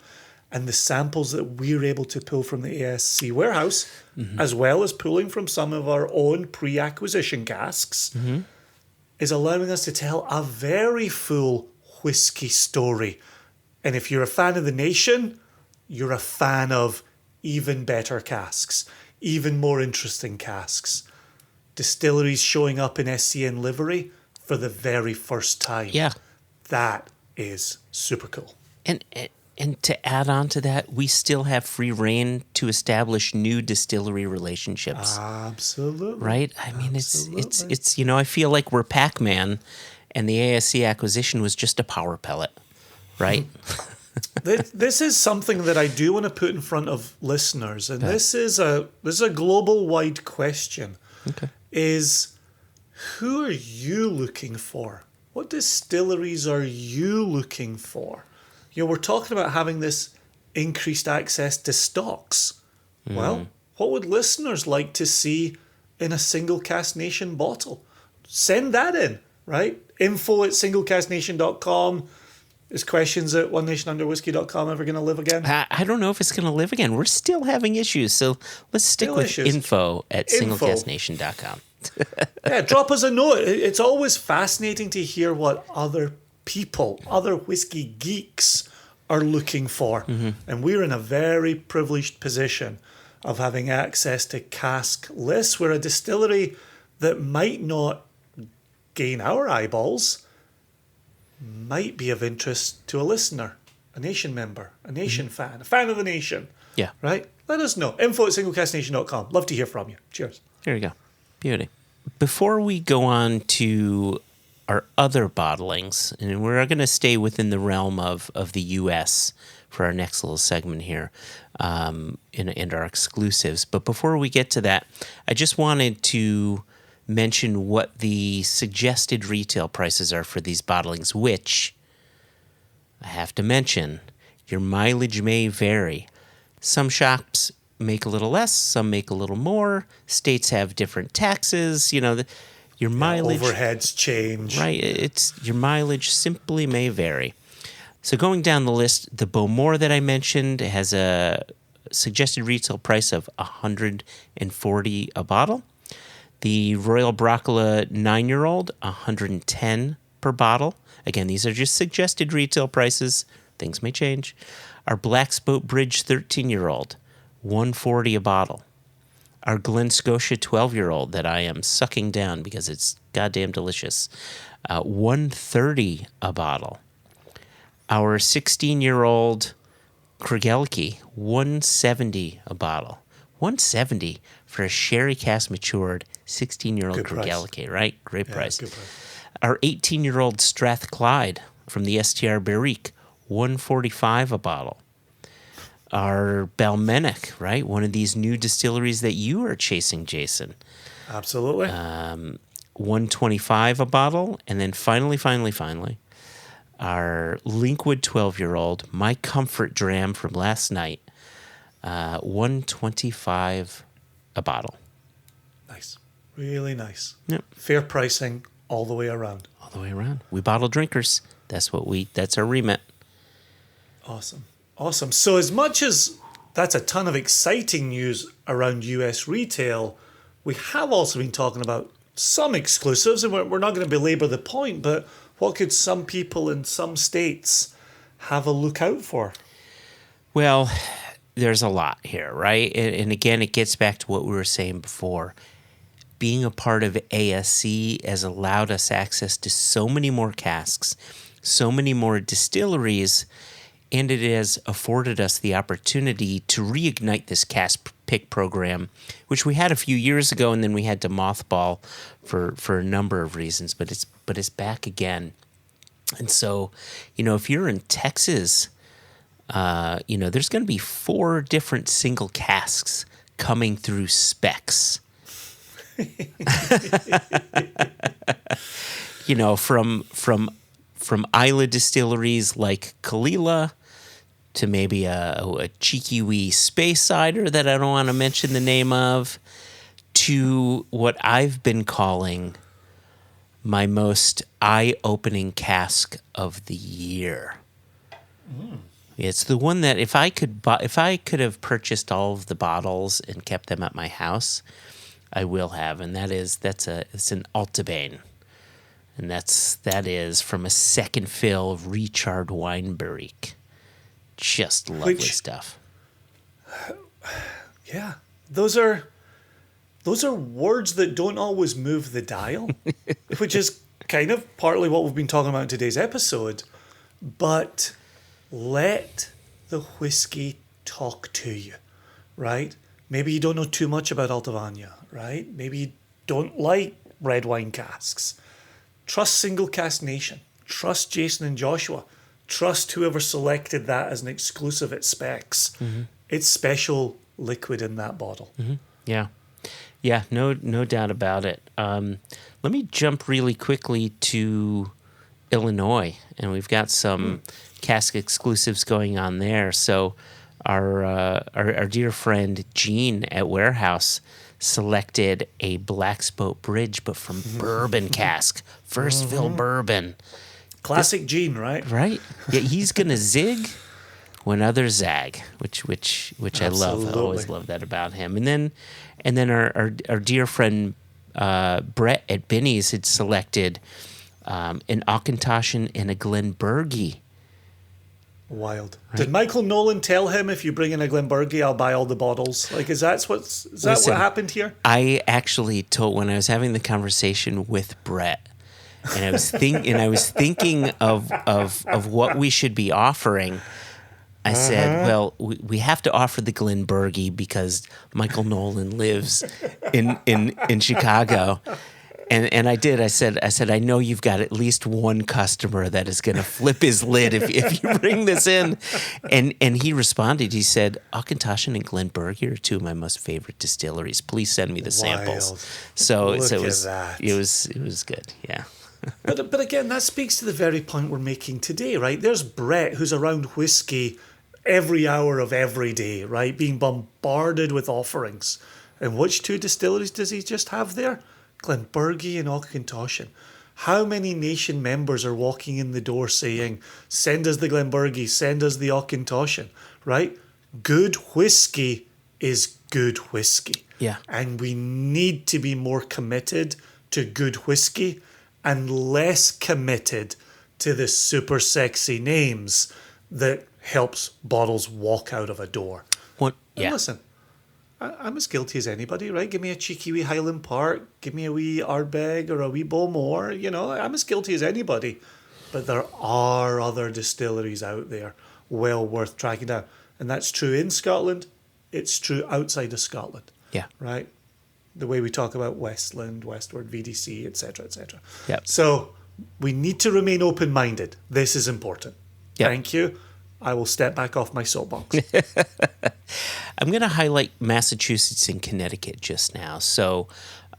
And the samples that we're able to pull from the ASC warehouse, as well as pulling from some of our own pre-acquisition casks, is allowing us to tell a very full whiskey story. And if you're a fan of the nation, you're a fan of even better casks, even more interesting casks. Distilleries showing up in SCN livery for the very first time. Yeah. That is super cool. And to add on to that, we still have free reign to establish new distillery relationships. Absolutely. Right? I mean, it's I feel like we're Pac-Man, and the ASC acquisition was just a power pellet, right? This is something that I do want to put in front of listeners, and this is a global wide question. Okay. Is who are you looking for? What distilleries are you looking for? We're talking about having this increased access to stocks. Well, what would listeners like to see in a Single Cask Nation bottle? Send that in, right? info@singlecasknation.com. Is questions at onenationunderwhiskey.com ever going to live again? I don't know if it's going to live again. We're still having issues, so let's stick with info@singlecasknation.com. Yeah, drop us a note. It's always fascinating to hear what other people, other whiskey geeks are looking for. And we're in a very privileged position of having access to cask lists. We're a distillery that might not gain our eyeballs, might be of interest to a listener, a nation member, a nation fan, a fan of the nation. Yeah. Right? Let us know. info@singlecasknation.com. Love to hear from you. Cheers. There you go. Beauty. Before we go on to our other bottlings, and we're going to stay within the realm of the U.S. for our next little segment here in our exclusives. But before we get to that, I just wanted to mention what the suggested retail prices are for these bottlings, which I have to mention, your mileage may vary. Some shops make a little less, some make a little more. States have different taxes, your mileage, overheads change. Right, it's your mileage simply may vary. So going down the list, the Bowmore that I mentioned has a suggested retail price of $140 a bottle. The Royal Broccola 9-year-old, $110 per bottle. Again, these are just suggested retail prices. Things may change. Our Blacksboat Bridge 13-year-old, $140 a bottle. Our Glen Scotia 12-year-old that I am sucking down because it's goddamn delicious, $130 a bottle. Our 16-year-old Craigellachie, $170 a bottle. $170 for a sherry cask matured 16-year-old Craigellachie, right? Great price. Good price. Our 18-year-old Strathclyde from the STR Barrique, $145 a bottle. Our Balmenic, right? One of these new distilleries that you are chasing, Jason. Absolutely. $125 a bottle. And then finally, our Linkwood 12-year-old, my comfort dram from last night, $125 a bottle. Nice. Really nice. Yep. Fair pricing all the way around. All the way around. We bottle drinkers. That's our remit. Awesome. So as much as that's a ton of exciting news around US retail, we have also been talking about some exclusives, and we're not going to belabor the point, but what could some people in some states have a look out for? Well, there's a lot here, right? And again, it gets back to what we were saying before. Being a part of ASC has allowed us access to so many more casks, so many more distilleries, and it has afforded us the opportunity to reignite this cask pick program, which we had a few years ago, and then we had to mothball for a number of reasons. But it's back again. And so, if you're in Texas, there's going to be 4 different single casks coming through specs. You know, from Isla distilleries like Kalila to maybe a cheeky wee space cider that I don't want to mention the name of, to what I've been calling my most eye-opening cask of the year. It's the one that if I could have purchased all of the bottles and kept them at my house, I will have, and it's an Altabane, and that is from a second fill of Richard Wine Barrique. Just lovely stuff. Yeah, those are words that don't always move the dial, which is kind of partly what we've been talking about in today's episode. But let the whiskey talk to you, right? Maybe you don't know too much about Altavania, right? Maybe you don't like red wine casks. Trust Single Cask Nation. Trust Jason and Joshua. Trust whoever selected that as an exclusive at Specs. Mm-hmm. It's special liquid in that bottle. Mm-hmm. Yeah, no doubt about it. Let me jump really quickly to Illinois, and we've got some cask exclusives going on there. So our dear friend Gene at Warehouse selected a Black's Boat Bridge, but from bourbon cask, first fill bourbon. Classic Gene, right? Right. Yeah, he's gonna zig when others zag, which I love. I always love that about him. And then our dear friend Brett at Binny's had selected an Auchentoshan and a Glenbergie. Wild. Right? Did Michael Nolan tell him, if you bring in a Glenbergie, I'll buy all the bottles? Like, is that what happened here? I actually told, when I was having the conversation with Brett, and I was thinking of what we should be offering. I said, well, we have to offer the Glenbergie because Michael Nolan lives in Chicago. And I did. I said, I know you've got at least one customer that is going to flip his lid if you bring this in. And he responded. He said, Auchentoshan and Glenbergie are two of my most favorite distilleries. Please send me the samples. So it was good. Yeah. But again, that speaks to the very point we're making today, right? There's Brett, who's around whiskey every hour of every day, right? Being bombarded with offerings. And which two distilleries does he just have there? Glenbergie and Auchentoshan. How many Nation members are walking in the door saying, send us the Glenbergie, send us the Auchentoshan, right? Good whiskey is good whiskey. Yeah. And we need to be more committed to good whiskey and less committed to the super sexy names that helps bottles walk out of a door. What? Yeah. And listen, I'm as guilty as anybody, right? Give me a cheeky wee Highland Park, give me a wee Ardbeg or a wee Bowmore, I'm as guilty as anybody. But there are other distilleries out there well worth tracking down. And that's true in Scotland, it's true outside of Scotland. Yeah. Right? The way we talk about Westland, Westward, VDC, etc., etc. Yep. So we need to remain open-minded. This is important. Yep. Thank you. I will step back off my soapbox. I'm going to highlight Massachusetts and Connecticut just now. So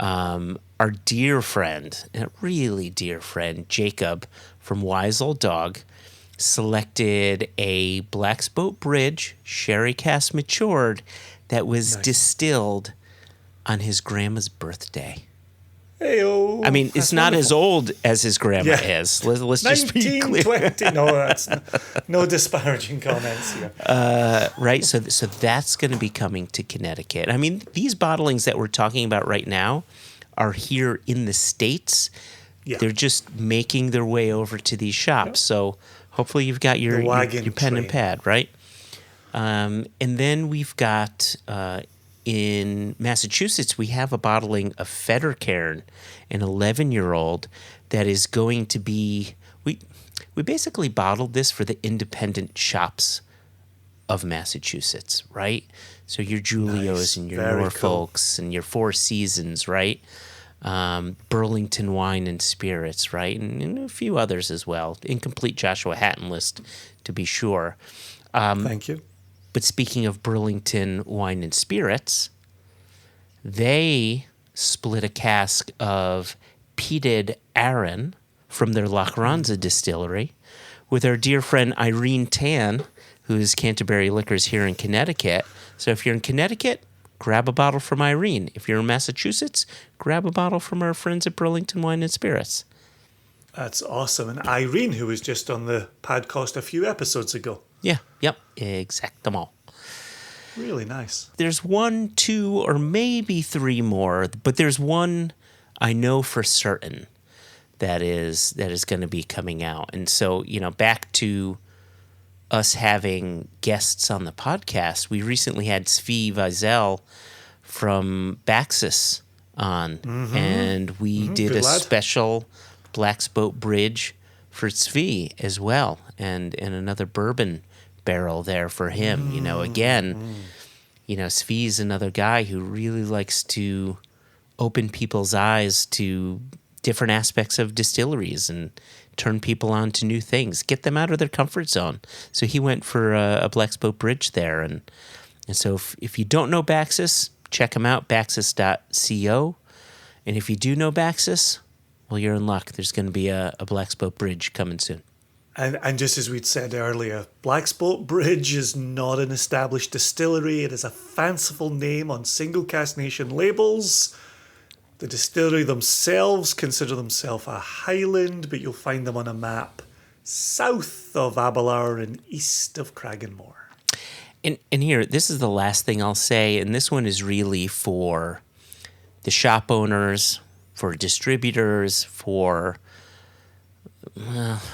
our dear friend, a really dear friend, Jacob from Wise Old Dog, selected a Black's Boat Bridge sherry cask matured that was distilled on his grandma's birthday. Hey-o. I mean, it's not as old as his grandma is. Let's just be clear. 1920. No, that's no disparaging comments here. Right? So that's going to be coming to Connecticut. I mean, these bottlings that we're talking about right now are here in the States. Yeah. They're just making their way over to these shops. Yep. So hopefully you've got your pen and pad, right? And then we've got... in Massachusetts, we have a bottling of Fettercairn, an 11-year-old that is going to be... We basically bottled this for the independent shops of Massachusetts, right? So your Julios and your Norfolks and your Four Seasons, right? Burlington Wine and Spirits, right? And a few others as well. Incomplete Joshua Hatton list, to be sure. Thank you. But speaking of Burlington Wine and Spirits, They split a cask of peated Arran from their Lachranza distillery with our dear friend Irene Tan, who's Canterbury Liquors here in Connecticut. So if you're in Connecticut, grab a bottle from Irene. If you're in Massachusetts, grab a bottle from our friends at Burlington Wine and Spirits. That's awesome. And Irene, who was just on the podcast a few episodes ago. Yeah, yep, exactamo. Really nice. There's 1, 2, or maybe 3 more, but there's one I know for certain that is going to be coming out. And so, back to us having guests on the podcast, we recently had Svi Wiesel from Baxis on, and we did a special Black's Boat Bridge for Svi as well, and another bourbon barrel there for him. Svi's another guy who really likes to open people's eyes to different aspects of distilleries and turn people on to new things, get them out of their comfort zone. So he went for a Black's Boat Bridge there. And so if you don't know Baxis, check them out, baxis.co. And if you do know Baxis, well, you're in luck. There's going to be a Black's Boat Bridge coming soon. And just as we'd said earlier, Black's Boat Bridge is not an established distillery. It is a fanciful name on Single Cask Nation labels. The distillery themselves consider themselves a highland, but you'll find them on a map south of Aberlour and east of Cragganmore. And here, this is the last thing I'll say, and this one is really for the shop owners, for distributors, for,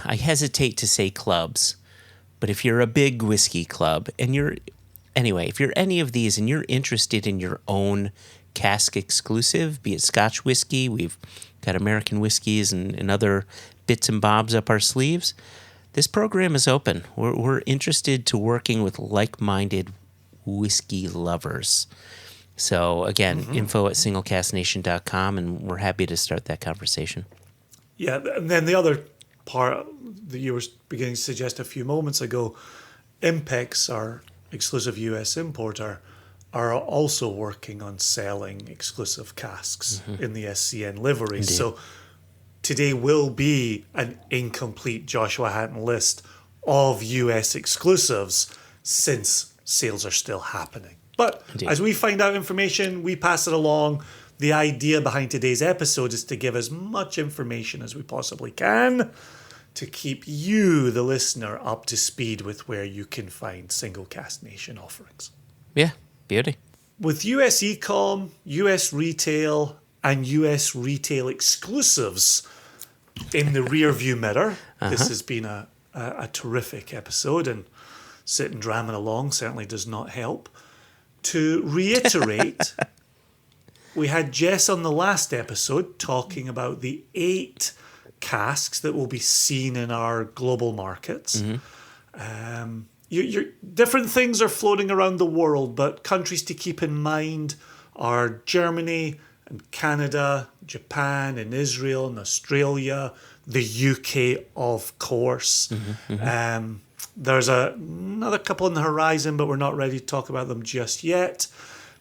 I hesitate to say clubs, but if you're a big whiskey club, and if you're any of these and you're interested in your own cask exclusive, be it Scotch whiskey, we've got American whiskeys and other bits and bobs up our sleeves, this program is open. We're interested to working with like-minded whiskey lovers. So again, info at singlecasknation.com, and we're happy to start that conversation. Yeah, and then the other part that you were beginning to suggest a few moments ago, Impex, our exclusive US importer, are also working on selling exclusive casks in the SCN livery. Indeed. So today will be an incomplete Joshua Hatton list of US exclusives since sales are still happening. But Indeed. As we find out information, we pass it along. The idea behind today's episode is to give as much information as we possibly can to keep you, the listener, up to speed with where you can find Single Cask Nation offerings. Yeah, beauty. With US e-com, US retail, and US retail exclusives in the rearview mirror, this has been a terrific episode, and sitting dramming along certainly does not help. To reiterate, we had Jess on the last episode talking about the 8 casks that will be seen in our global markets. Different things are floating around the world, but countries to keep in mind are Germany and Canada, Japan and Israel and Australia, the UK, of course. There's another couple on the horizon, but we're not ready to talk about them just yet.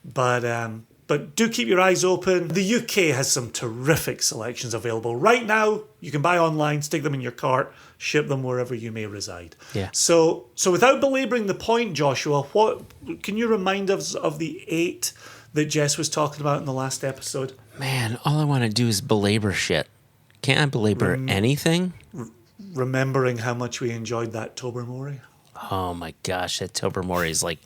But do keep your eyes open. The UK has some terrific selections available. Right now, you can buy online, stick them in your cart, ship them wherever you may reside. Yeah. So without belaboring the point, Joshua, what can you remind us of the 8 that Jess was talking about in the last episode? Man, all I want to do is belabor shit. Can't I belabor anything? Remembering how much we enjoyed that Tobermory. Oh my gosh, that Tobermory is like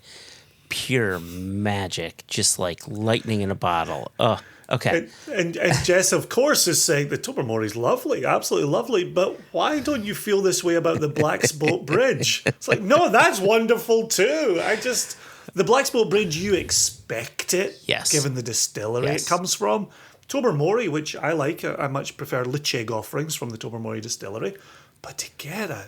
pure magic, just like lightning in a bottle. Oh, okay. And Jess, of course, is saying the Tobermory is lovely, absolutely lovely, but why don't you feel this way about the Black's Boat Bridge? It's like, no, that's wonderful too. The Black's Boat Bridge, you expect it, yes, given the distillery yes. it comes from. Tobermory, which I like, I much prefer Licheg offerings from the Tobermory distillery, but to get a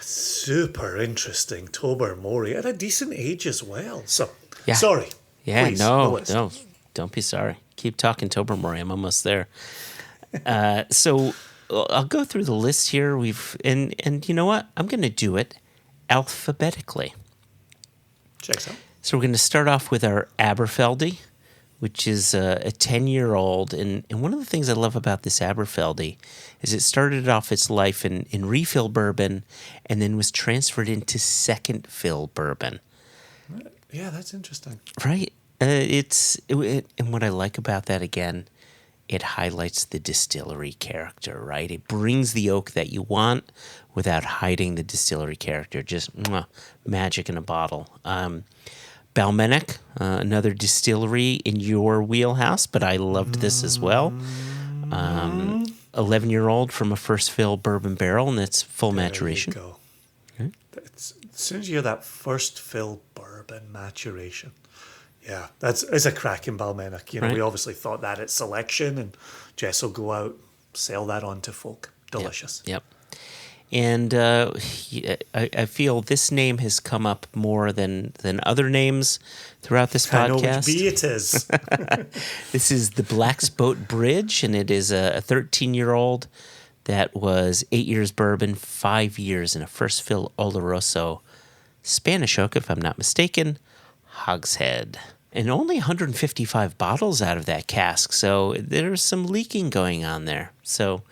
super interesting Tobermory at a decent age as well. So, yeah. Sorry. Yeah, please, no, don't be sorry. Keep talking Tobermory. I'm almost there. So I'll go through the list here. And you know what? I'm going to do it alphabetically. Checks out. So we're going to start off with our Aberfeldy, which is a 10-year-old. And one of the things I love about this Aberfeldy is it started off its life in refill bourbon and then was transferred into second fill bourbon. Yeah, that's interesting. Right. And what I like about that, again, it highlights the distillery character, right? It brings the oak that you want without hiding the distillery character. Just magic in a bottle. Balmenic, another distillery in your wheelhouse, but I loved this as well. 11-year-old from a first fill bourbon barrel, and it's full maturation. There you go. Okay. As soon as you hear that first fill bourbon maturation, yeah, it's a cracking Balmenic. You know, Right. we obviously thought that at selection, and Jess will go out, sell that on to folk. Delicious. Yep. And I feel this name has come up more than other names throughout this I know podcast. which bee it is. This is the Black's Boat Bridge, and it is a 13-year-old that was 8 years bourbon, 5 years in a first fill Oloroso Spanish oak, if I'm not mistaken, hogshead. And only 155 bottles out of that cask, so there's some leaking going on there. So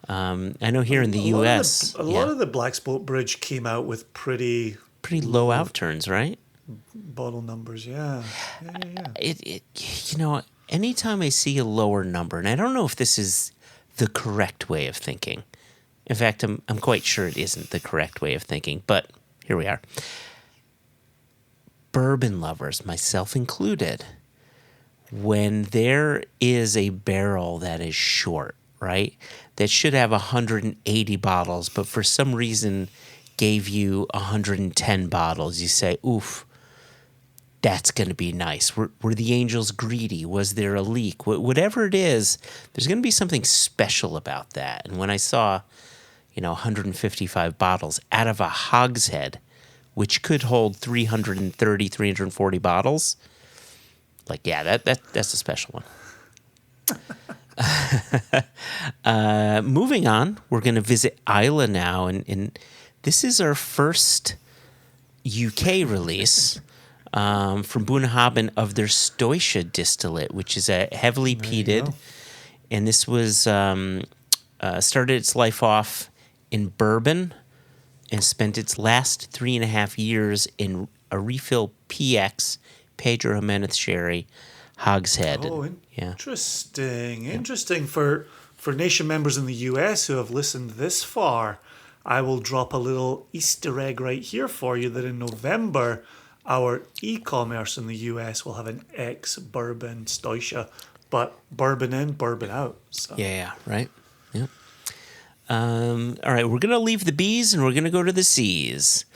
I know here in the U.S., a lot of the Black's Boat Bridge came out with pretty low outturns, right? bottle numbers. Yeah. Anytime I see a lower number, and I don't know if this is the correct way of thinking. In fact, I'm quite sure it isn't the correct way of thinking, but here we are. Bourbon lovers, myself included, when there is a barrel that is short, right, that should have 180 bottles, but for some reason gave you 110 bottles, you say, oof, that's going to be nice. Were the Angels greedy? Was there a leak? Whatever it is, there's going to be something special about that. And when I saw, 155 bottles out of a hogshead, which could hold 330, 340 bottles, like, yeah, that's a special one. Moving on, we're going to visit Islay now, and this is our first UK release from Bunnahabhain of their Stoisha distillate, which is a heavily peated, and this was started its life off in bourbon and spent its last 3.5 years in a refill PX Pedro Jimenez sherry hogshead. Oh, interesting. Yeah. Interesting. For nation members in the US who have listened this far, I will drop a little Easter egg right here for you that in November, our e-commerce in the US will have an ex-bourbon Stoisha, but bourbon in, bourbon out. So. Yeah, right. Yeah. All right, we're going to leave the B's and we're going to go to the C's.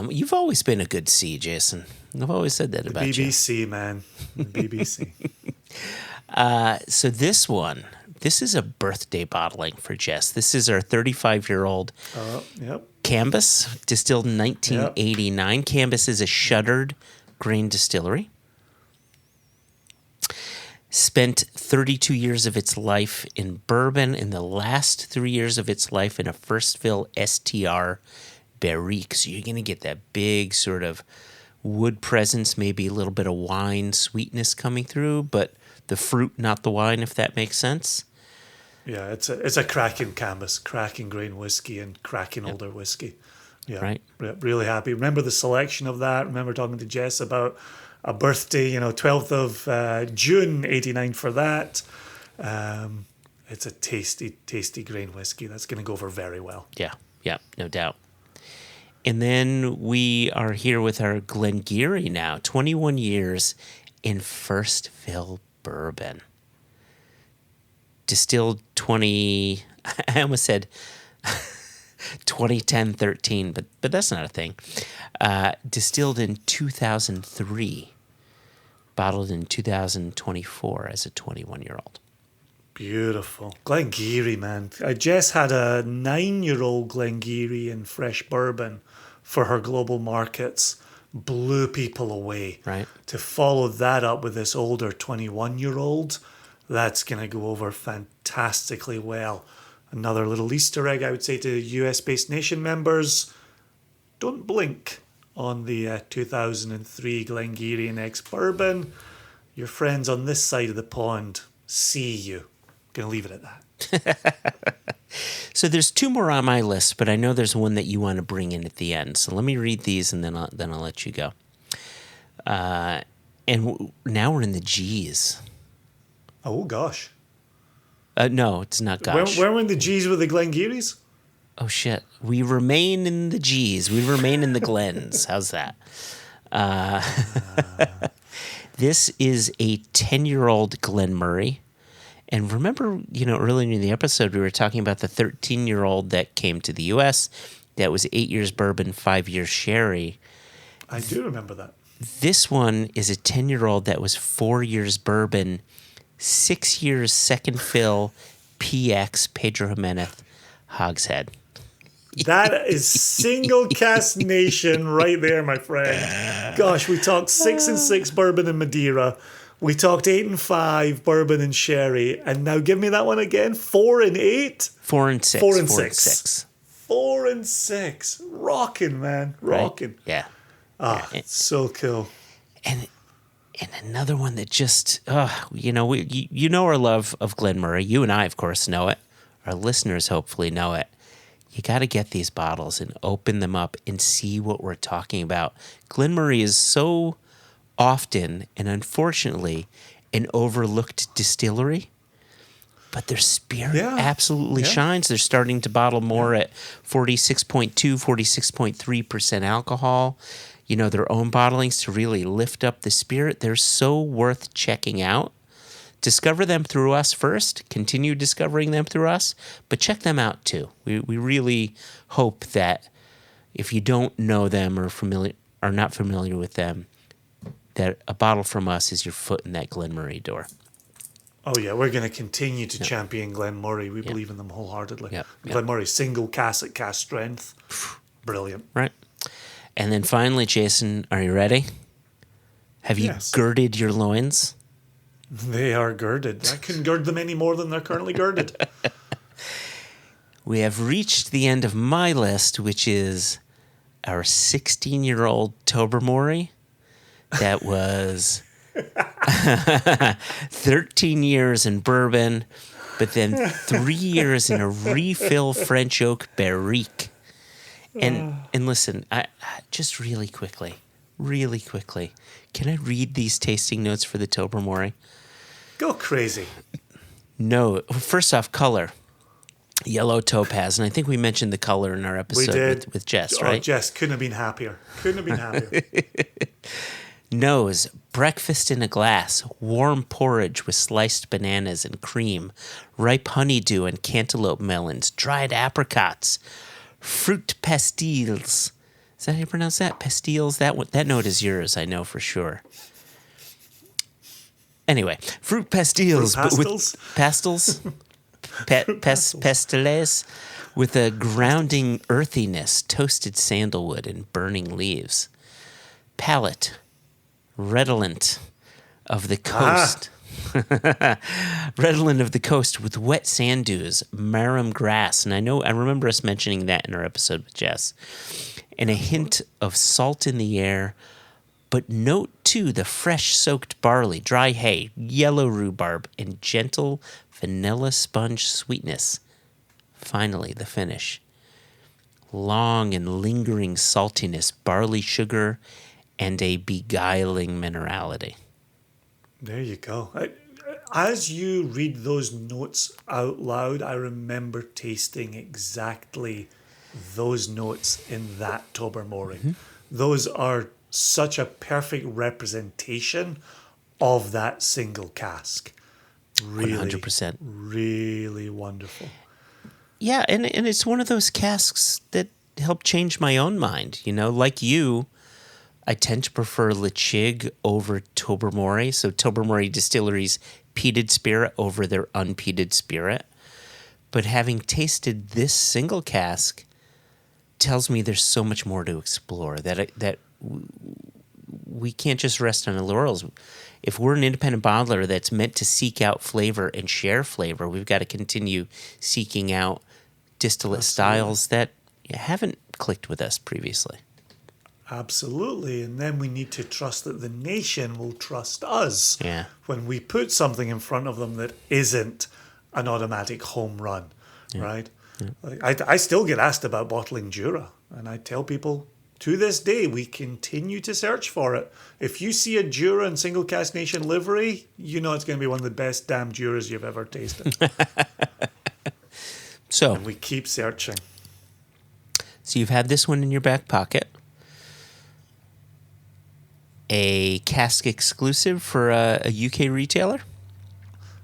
You've always been a good C, Jason. I've always said that about BBC, you. Man. The BBC. So this is a birthday bottling for Jess. This is our 35-year-old Canvas, distilled in 1989. Yep. Canvas is a shuttered grain distillery. Spent 32 years of its life in bourbon, and the last 3 years of its life in a first fill STR barrique. So you're going to get that big sort of wood presence, maybe a little bit of wine sweetness coming through, but the fruit, not the wine, if that makes sense. Yeah, it's a cracking canvas, cracking grain whiskey, and cracking older whiskey. Yeah, right. Really happy. Remember the selection of that. Remember talking to Jess about a birthday, 12th of June, 89 for that. It's a tasty, tasty grain whiskey. That's going to go over very well. Yeah, no doubt. And then we are here with our Glengarry now, 21 years in first fill bourbon. Distilled I almost said 2010-13, but that's not a thing. Distilled in 2003, bottled in 2024 as a 21-year-old. Beautiful. Glengarry, man. Jess had a 9-year-old Glengarry in fresh bourbon for her global markets. Blew people away. Right. To follow that up with this older 21-year-old, that's going to go over fantastically well. Another little Easter egg, I would say, to US-based nation members. Don't blink on the 2003 Glengarry and ex-bourbon. your friends on this side of the pond see you. Gonna leave it at that. So there's two more on my list, but I know there's one that you want to bring in at the end. So let me read these, and then I'll let you go. Now we're in the G's. Oh, gosh. No, it's not gosh. Where were in the G's with the Glengarries? Oh, shit. We remain in the G's. We remain in the Glens. How's that? This is a 10-year-old Glenmurray. And remember, earlier in the episode, we were talking about the 13-year-old that came to the U.S. that was 8 years bourbon, 5 years sherry. I do remember that. This one is a 10-year-old that was 4 years bourbon, 6 years second fill, PX, Pedro Jimenez, hogshead. That is Single Cask Nation right there, my friend. Gosh, we talked 6 and 6 bourbon and Madeira. We talked 8 and 5 bourbon and sherry. And now give me that one again. 4 and 8? 4 and 6. 4 and 6. 4 and 6. Rocking, man. Rocking. Right? Yeah. So cool. And another one that just, you know our love of Glenmurray. You and I, of course, know it. Our listeners hopefully know it. You got to get these bottles and open them up and see what we're talking about. Glenmurray is so often and unfortunately an overlooked distillery, but their spirit absolutely shines. They're starting to bottle more at 46.2, 46.3% alcohol. Their own bottlings to really lift up the spirit. They're so worth checking out. Discover them through us first. Continue discovering them through us, but check them out too. We really hope that if you don't know them or are not familiar with them, that a bottle from us is your foot in that Glenmurray door. Oh yeah, we're going to continue to champion Glenmurray. We believe in them wholeheartedly. Yep. Glenmurray single cask at cask strength. Brilliant. Right. And then finally, Jason, are you ready? Have you girded your loins? They are girded. I couldn't gird them any more than they're currently girded. We have reached the end of my list, which is our 16-year-old Tobermory that was 13 years in bourbon, but then 3 years in a refill French oak barrique. And listen, I just really quickly, can I read these tasting notes for the Tobermory? Go crazy. No, first off, color. Yellow topaz, and I think we mentioned the color in our episode with Jess, right? Jess, couldn't have been happier. Nose, breakfast in a glass, warm porridge with sliced bananas and cream, ripe honeydew and cantaloupe melons, dried apricots, fruit pastilles. Is that how you pronounce that? Pastilles? That note is yours, I know for sure. Anyway, fruit pastilles. Fruit pastils? Pastils? Pastilles with a grounding earthiness, toasted sandalwood and burning leaves. Palate, redolent of the coast. Redolent of the coast with wet sand dunes, marram grass. And I remember us mentioning that in our episode with Jess. And a hint of salt in the air, but note too the fresh soaked barley, dry hay, yellow rhubarb, and gentle vanilla sponge sweetness. Finally, the finish. Long and lingering saltiness, barley sugar, and a beguiling minerality. There you go. As you read those notes out loud, I remember tasting exactly those notes in that Tobermory. Mm-hmm. Those are such a perfect representation of that single cask. Really, 100%. Really wonderful. Yeah, and it's one of those casks that helped change my own mind. Like you, I tend to prefer Lechig over Tobermory. So Tobermory Distillery's peated spirit over their unpeated spirit. But having tasted this single cask tells me there's so much more to explore, that we can't just rest on our laurels. If we're an independent bottler that's meant to seek out flavor and share flavor, we've got to continue seeking out distillate styles that haven't clicked with us previously. Absolutely. And then we need to trust that the nation will trust us Yeah. when we put something in front of them that isn't an automatic home run, right? Like, I still get asked about bottling Jura, and I tell people to this day we continue to search for it. If you see a Jura in Single Cask Nation livery, you know it's going to be one of the best damn Juras you've ever tasted. So, And we keep searching. so you've had this one in your back pocket. A cask exclusive for a UK retailer?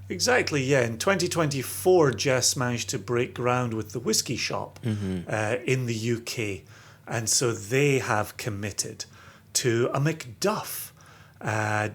Exactly, yeah. In 2024, Jess managed to break ground with the Whiskey Shop in the UK. And so they have committed to a Macduff,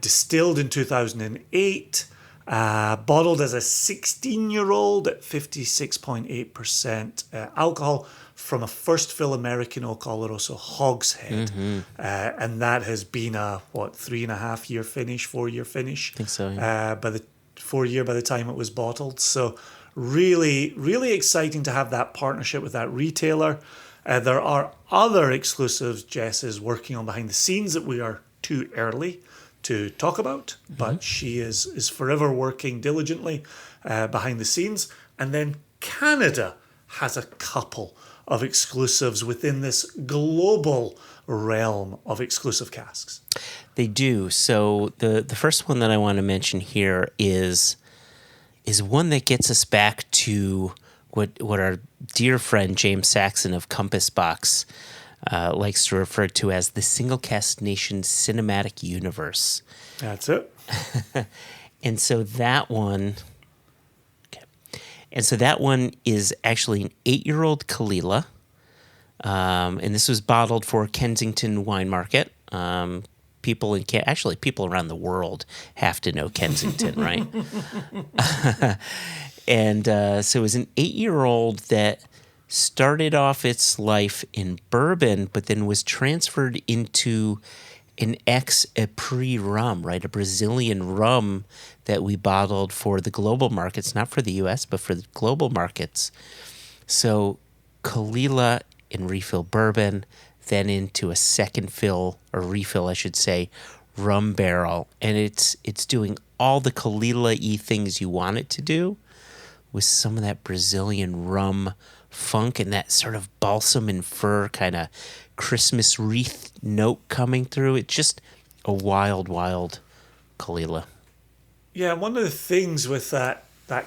distilled in 2008, bottled as a 16-year-old at 56.8% alcohol from a first fill American oak Oloroso hogshead. And that has been a, 3.5-year finish, 4-year finish? I think so, yeah. By the 4-year by the time it was bottled. So really, really exciting to have that partnership with that retailer. There are other exclusives Jess is working on behind the scenes that we are too early to talk about, but she is forever working diligently behind the scenes. And then Canada has a couple of exclusives within this global realm of exclusive casks. They do. So the first one that I want to mention here is one that gets us back to what our dear friend James Saxon of Compass Box likes to refer to as the Single Cask Nation cinematic universe. That's it. And so that one, is actually an 8-year-old Kalila, and this was bottled for Kensington Wine Market. People around the world have to know Kensington, right? And so it was an 8-year-old that started off its life in bourbon, but then was transferred into an ex-Apres rum, right? A Brazilian rum that we bottled for the global markets, not for the U.S., but for the global markets. So Kalila in refill bourbon, then into a second fill, or refill, I should say, rum barrel. And it's doing all the Kalila-y things you want it to do with some of that Brazilian rum funk and that sort of balsam and fir kind of Christmas wreath note coming through. It's just a wild, wild Kalila. Yeah, one of the things with that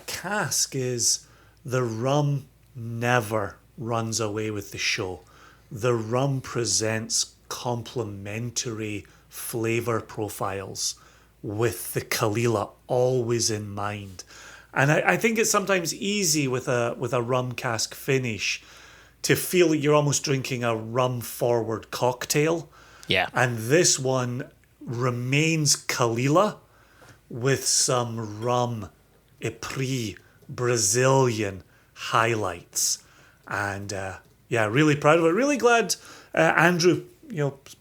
cask is the rum never runs away with the show. The rum presents complementary flavor profiles with the Kalila always in mind. And I think it's sometimes easy with a rum cask finish to feel like you're almost drinking a rum-forward cocktail. Yeah. And this one remains Kalila with some rum Apres Brazilian highlights. And really proud of it. Really glad Andrew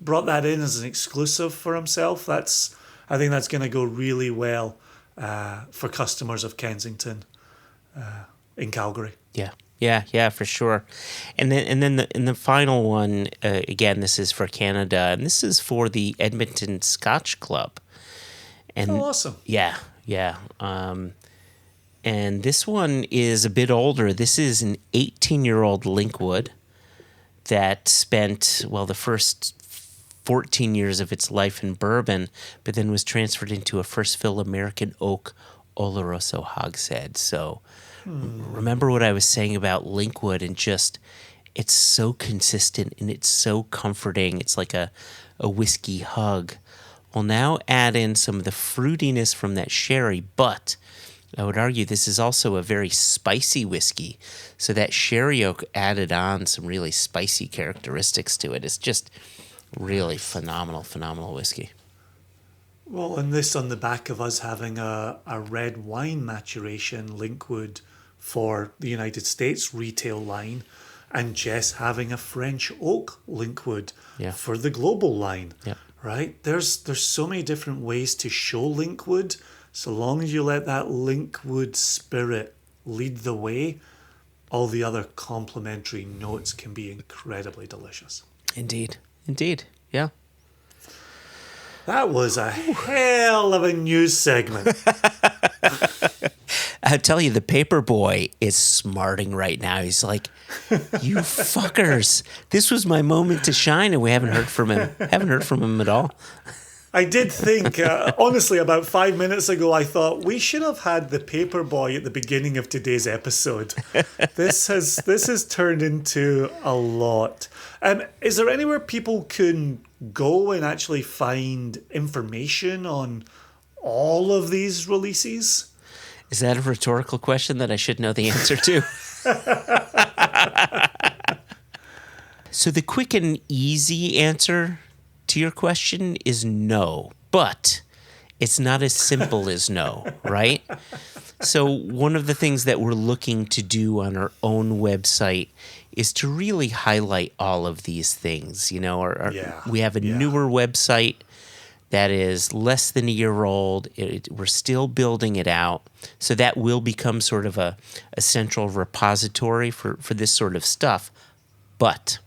brought that in as an exclusive for himself. I think that's going to go really well for customers of Kensington in Calgary. Yeah, for sure. And then the final one, again, this is for Canada, and this is for the Edmonton Scotch Club. And awesome. Yeah. And this one is a bit older. This is an 18-year-old Linkwood that spent, the first 14 years of its life in bourbon, but then was transferred into a first fill American oak Oloroso hogshead. So remember what I was saying about Linkwood, and just it's so consistent and it's so comforting. It's like a whiskey hug. Well, now add in some of the fruitiness from that sherry, but I would argue this is also a very spicy whiskey. So that sherry oak added on some really spicy characteristics to it. It's just really phenomenal whiskey. Well, and this on the back of us having a red wine maturation Linkwood for the United States retail line, and Jess having a French oak Linkwood for the global line. Yeah. Right? There's so many different ways to show Linkwood. So long as you let that Linkwood spirit lead the way, all the other complementary notes can be incredibly delicious. Indeed. Yeah. That was a hell of a news segment. I tell you, the paper boy is smarting right now. He's like, "You fuckers! This was my moment to shine, and we haven't heard from him. Haven't heard from him at all." I did think, honestly, about 5 minutes ago, I thought we should have had the paper boy at the beginning of today's episode. This has turned into a lot. Is there anywhere people can go and actually find information on all of these releases? Is that a rhetorical question that I should know the answer to? So the quick and easy answer to your question is no, but it's not as simple as no, right? So one of the things that we're looking to do on our own website is to really highlight all of these things. You know, we have a newer website that is less than a year old. We're still building it out. So that will become sort of a central repository for this sort of stuff. But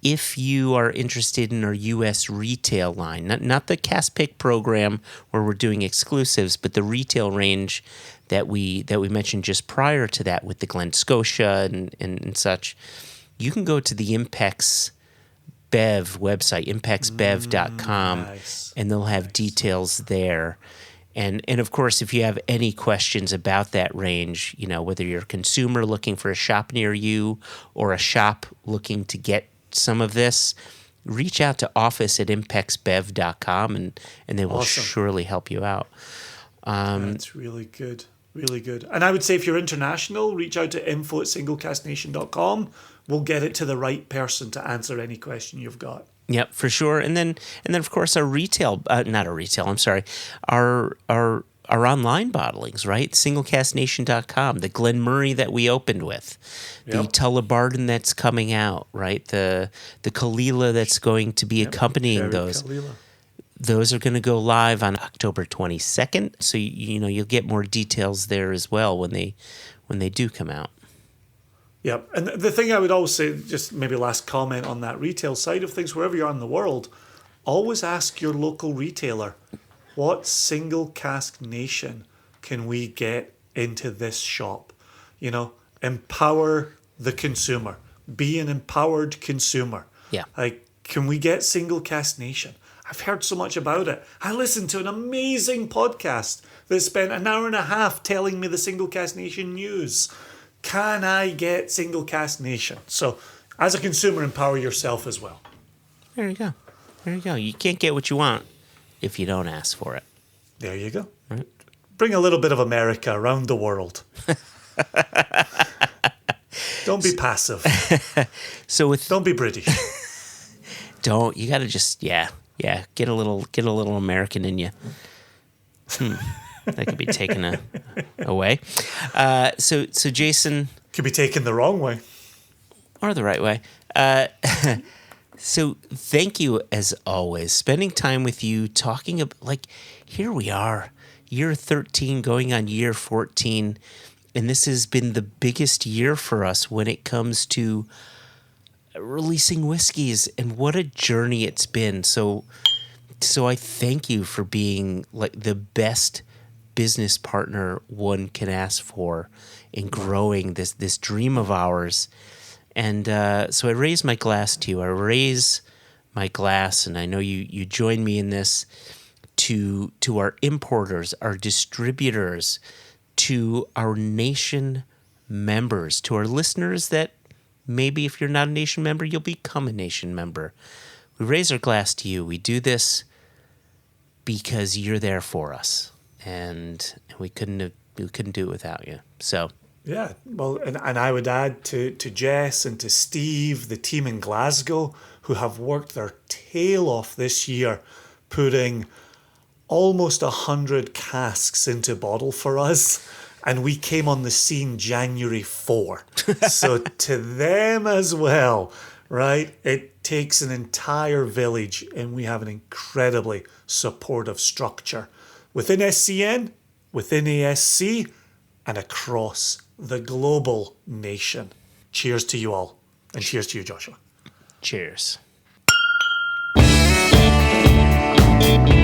if you are interested in our U.S. retail line, not the Cask Pick program where we're doing exclusives, but the retail range that we mentioned just prior to that with the Glen Scotia and such, you can go to the Impex Bev website, impexbev.com, Nice. and they'll have details there. And of course, if you have any questions about that range, you know, whether you're a consumer looking for a shop near you or a shop looking to get some of this, reach out to office@impexbev.com and they will surely help you out. That's really good. Really good. And I would say if you're international, reach out to info@singlecasknation.com. We'll get it to the right person to answer any question you've got. Yep, for sure. And then of course our our online bottlings, right? Singlecasknation.com, the Glen Murray that we opened with, the Tullabarton that's coming out, right? The Kalila that's going to be accompanying those. Kalila. Those are going to go live on October 22nd. So you'll get more details there as well when they do come out. Yep. And the thing I would always say, just maybe last comment on that retail side of things, wherever you are in the world, always ask your local retailer, what Single Cask Nation can we get into this shop? You know, empower the consumer. Be an empowered consumer. Yeah. Like, can we get Single Cask Nation? I've heard so much about it. I listened to an amazing podcast that spent an hour and a half telling me the Single Cask Nation news. Can I get Single Cask Nation? So, as a consumer, empower yourself as well. There you go. There you go. You can't get what you want if you don't ask for it. There you go. Right. Bring a little bit of America around the world. Don't be passive. Don't be British. You got to just get a little American in you. That could be taken away. So Jason, Could be taken the wrong way. or the right way. So thank you as always. Spending time with you, talking about, here we are, year 13 going on year 14, and this has been the biggest year for us when it comes to releasing whiskeys, and what a journey it's been. So I thank you for being the best business partner one can ask for in growing this dream of ours. And so I raise my glass to you. I raise my glass, and I know you join me in this, to our importers, our distributors, to our nation members, to our listeners that maybe if you're not a nation member, you'll become a nation member. We raise our glass to you. We do this because you're there for us, and we couldn't do it without you. So. Yeah, well, and I would add to Jess and to Steve, the team in Glasgow, who have worked their tail off this year, putting almost 100 casks into bottle for us. And we came on the scene January 4. So to them as well, right? It takes an entire village, and we have an incredibly supportive structure within SCN, within ASC, and across the global nation. Cheers to you all, and cheers to you, Joshua. Cheers. Bye.